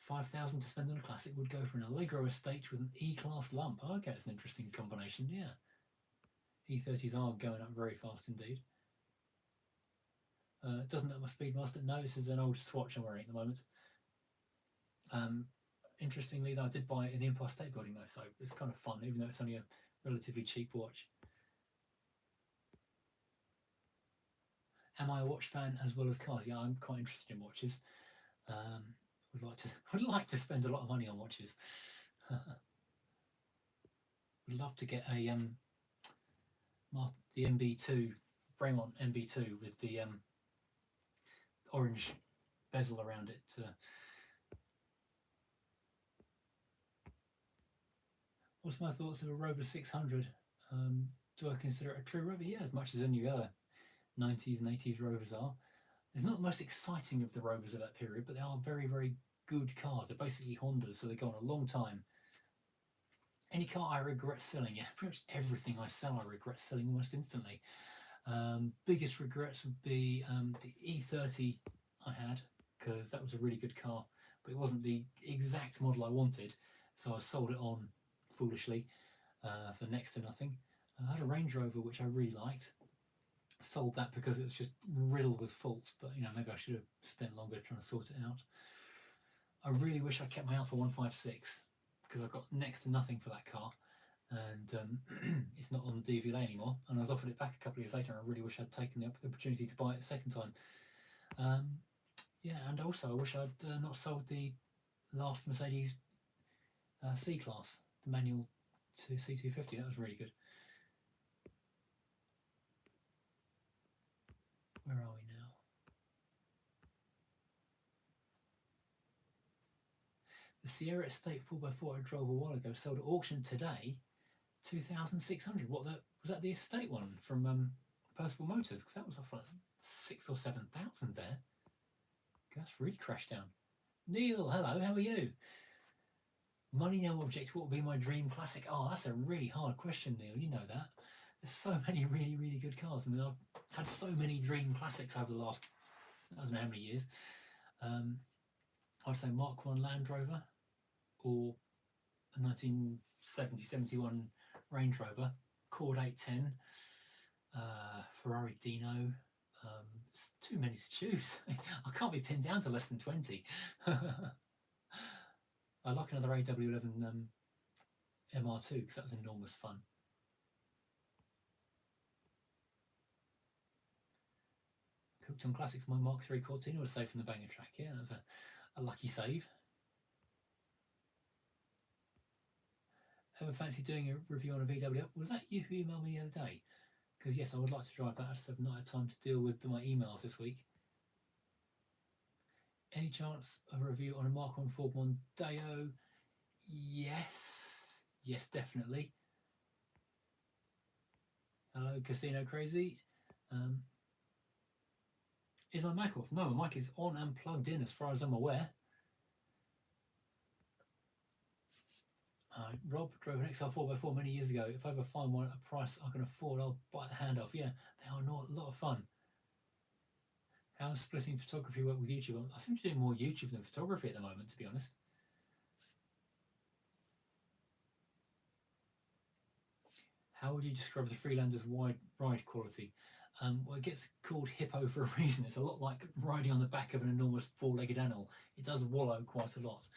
5,000 to spend on a classic would go for an Allegro Estate with an E-Class lump. Oh, okay, it's an interesting combination, yeah. E30s are going up very fast indeed. Doesn't look my Speedmaster. No, this is an old Swatch I'm wearing at the moment. Interestingly, though, I did buy it in the Empire State Building, though, so it's kind of fun, even though it's only a relatively cheap watch. Am I a watch fan as well as cars? Yeah, I'm quite interested in watches. Would like to spend a lot of money on watches. Would love to get a the MB2 Bremont MB2 with the orange bezel around it. What's my thoughts of a Rover 600? Do I consider it a true Rover? Yeah, as much as any other 90s and 80s Rovers are. They're not the most exciting of the Rovers of that period, but they are very, very good cars. They're basically Hondas, so they go on a long time. Any car I regret selling? Yeah, pretty much everything I sell I regret selling almost instantly. Biggest regrets would be the E30 I had, because that was a really good car, but it wasn't the exact model I wanted, so I sold it on foolishly for next to nothing. I had a Range Rover which I really liked. Sold that because it was just riddled with faults, but maybe I should have spent longer trying to sort it out. I really wish I kept my Alpha 156 because I got next to nothing for that car, and it's not on the DVLA anymore, and I was offered it back a couple of years later, and I really wish I'd taken the opportunity to buy it a second time. Yeah, and also I wish I'd not sold the last Mercedes C-Class, the manual to C250. That was really good. Where are we now? The Sierra Estate 4x4 I drove a while ago sold at auction today, 2,600. What was that? The Estate one from Percival Motors? Because that was off like 6,000 or 7,000 there. That's really crashed down. Neil, hello, how are you? Money no object. What would be my dream classic? Oh, that's a really hard question, Neil. You know that. There's so many really, really good cars. I mean, I've had so many dream classics over the last, I don't know how many years. I'd say Mark 1 Land Rover or a 1970-71 Range Rover, Cord 810, Ferrari Dino. It's too many to choose. I can't be pinned down to less than 20. I'd like another AW11 MR2 because that was enormous fun. Cooked on Classics, my Mark III Cortina was saved from the banger track. Yeah, that was a lucky save. Ever fancy doing a review on a VW? Was that you who emailed me the other day? Because yes, I would like to drive that. I just have not had time to deal with my emails this week. Any chance of a review on a Mark 1 Ford Mondeo? Yes, definitely. Hello, Casino Crazy. Is my mic off? No, my mic is on and plugged in as far as I'm aware. Rob drove an XR 4x4 many years ago. If I ever find one at a price I can afford, I'll bite the hand off. Yeah, they are a lot of fun. How's splitting photography work with YouTube? I seem to be doing more YouTube than photography at the moment, to be honest. How would you describe the Freelander's ride quality? Well, it gets called hippo for a reason. It's a lot like riding on the back of an enormous four-legged animal. It does wallow quite a lot.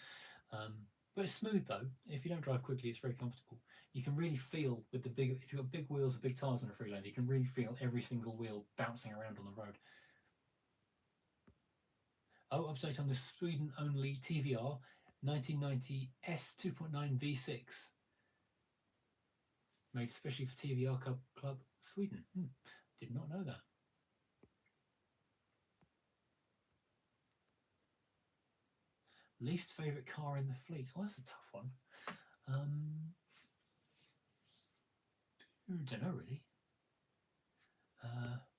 But it's smooth though. If you don't drive quickly, it's very comfortable. You can really feel with the big, if you've got big wheels or big tyres on a Freelander, you can really feel every single wheel bouncing around on the road. Oh, update on the Sweden-only TVR 1990 S 2.9 V6. Made especially for TVR Club Sweden. Did not know that. Least favourite car in the fleet? Oh, that's a tough one. Don't know really.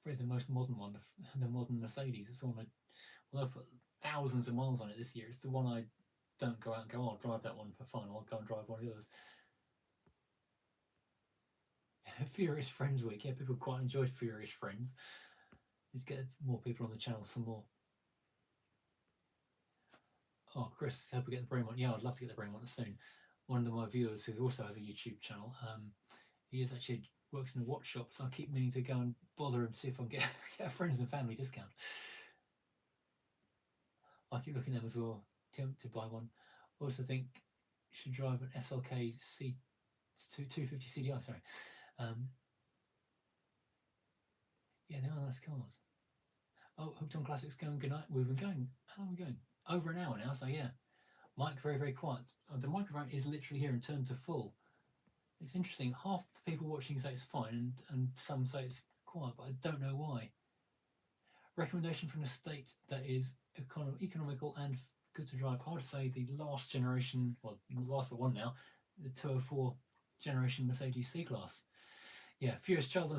Probably the most modern one, the modern Mercedes. It's all well, I've put thousands of miles on it this year. It's the one I don't go out and go, oh, I'll drive that one for fun. I'll go and drive one of the others. Furious Friends Week. Yeah, people quite enjoyed Furious Friends. Let's get more people on the channel for more. Oh, Chris, help we get the brain one. Yeah, I'd love to get the brain one soon. One of my viewers who also has a YouTube channel, he is actually works in a watch shop, so I keep meaning to go and bother him to see if I can get a friends and family discount. I keep looking at them as well, to buy one. I also think you should drive an SLK 250 CDI, sorry. Yeah, they are nice cars. Oh, Hooked on Classics going good night. We've been going, how long are we going? Over an hour now, so yeah. Mic very, very quiet. The microphone is literally here and turned to full. It's interesting. Half the people watching say it's fine, and some say it's quiet, but I don't know why. Recommendation from a state that is economical and good to drive. I would say the last generation, well, last but one now, the 204 generation Mercedes C-Class. Yeah, Furious Child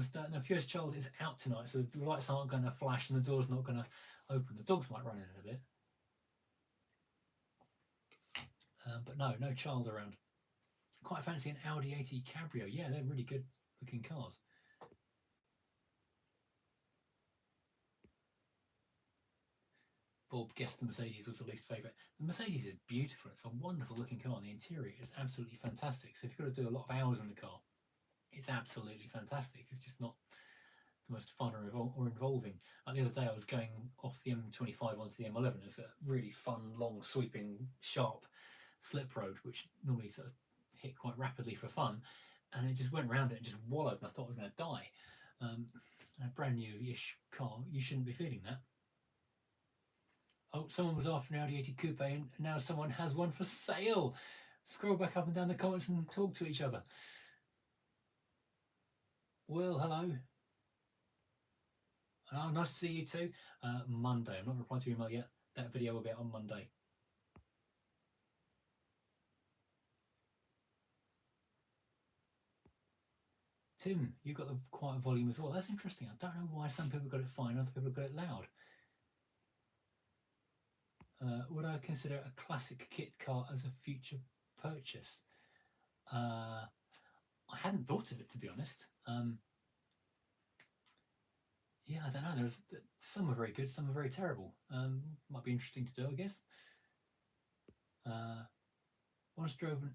is out tonight, so the lights aren't going to flash and the door's not going to open. The dogs might run in a bit. But no child around. Quite fancy an Audi 80 Cabrio. Yeah, they're really good looking cars. Bob guessed the Mercedes was the least favourite. The Mercedes is beautiful. It's a wonderful looking car. And the interior is absolutely fantastic. So if you've got to do a lot of hours in the car, it's absolutely fantastic. It's just not the most fun or involving. Like the other day I was going off the M25 onto the M11. It's a really fun, long, sweeping, sharp slip road, which normally sort of hit quite rapidly for fun, and it just went around it and just wallowed, and I thought I was going to die. A brand new-ish car, you shouldn't be feeling that. Oh, someone was after an Audi 80 Coupe, and now someone has one for sale. Scroll back up and down the comments and talk to each other. Will, hello. Oh, nice to see you too. Monday. I'm not replying to your email yet. That video will be out on Monday. Tim, you've got the quiet volume as well. That's interesting. I don't know why some people got it fine, other people got it loud. Would I consider a classic kit car as a future purchase? I hadn't thought of it, to be honest. Yeah, I don't know. Some are very good, some are very terrible. Might be interesting to do, I guess. Once drove a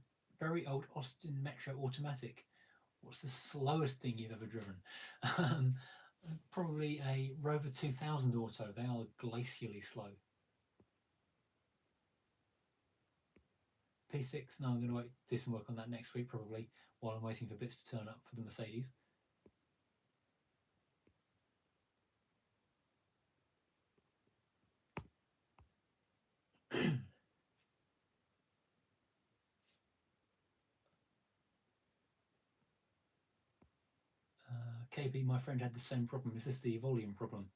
very old Austin Metro automatic. What's the slowest thing you've ever driven? Probably a Rover 2000 Auto. They are glacially slow. P6, no, I'm going to do some work on that next week probably, while I'm waiting for bits to turn up for the Mercedes. KB, my friend had the same problem. Is this the volume problem?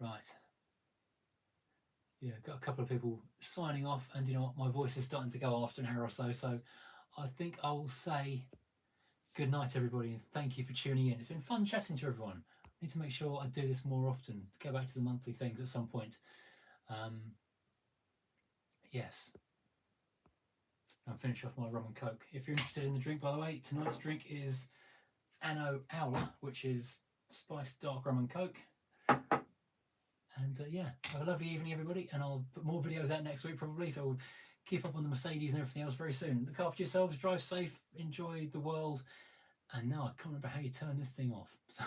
Right. Yeah, got a couple of people signing off, and you know what, my voice is starting to go after an hour or so, so I think I will say good night everybody, and thank you for tuning in. It's been fun chatting to everyone. I need to make sure I do this more often, go back to the monthly things at some point. Yes. I'll finish off my rum and coke. If you're interested in the drink, by the way, tonight's drink is Anno Aula, which is spiced dark rum and coke. And yeah, have a lovely evening everybody, and I'll put more videos out next week probably, so keep up on the Mercedes and everything else very soon. Look after yourselves, drive safe, enjoy the world. And now I can't remember how you turn this thing off, so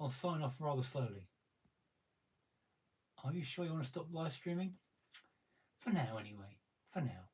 I'll sign off rather slowly. Are you sure you want to stop live streaming? For now, anyway. For now.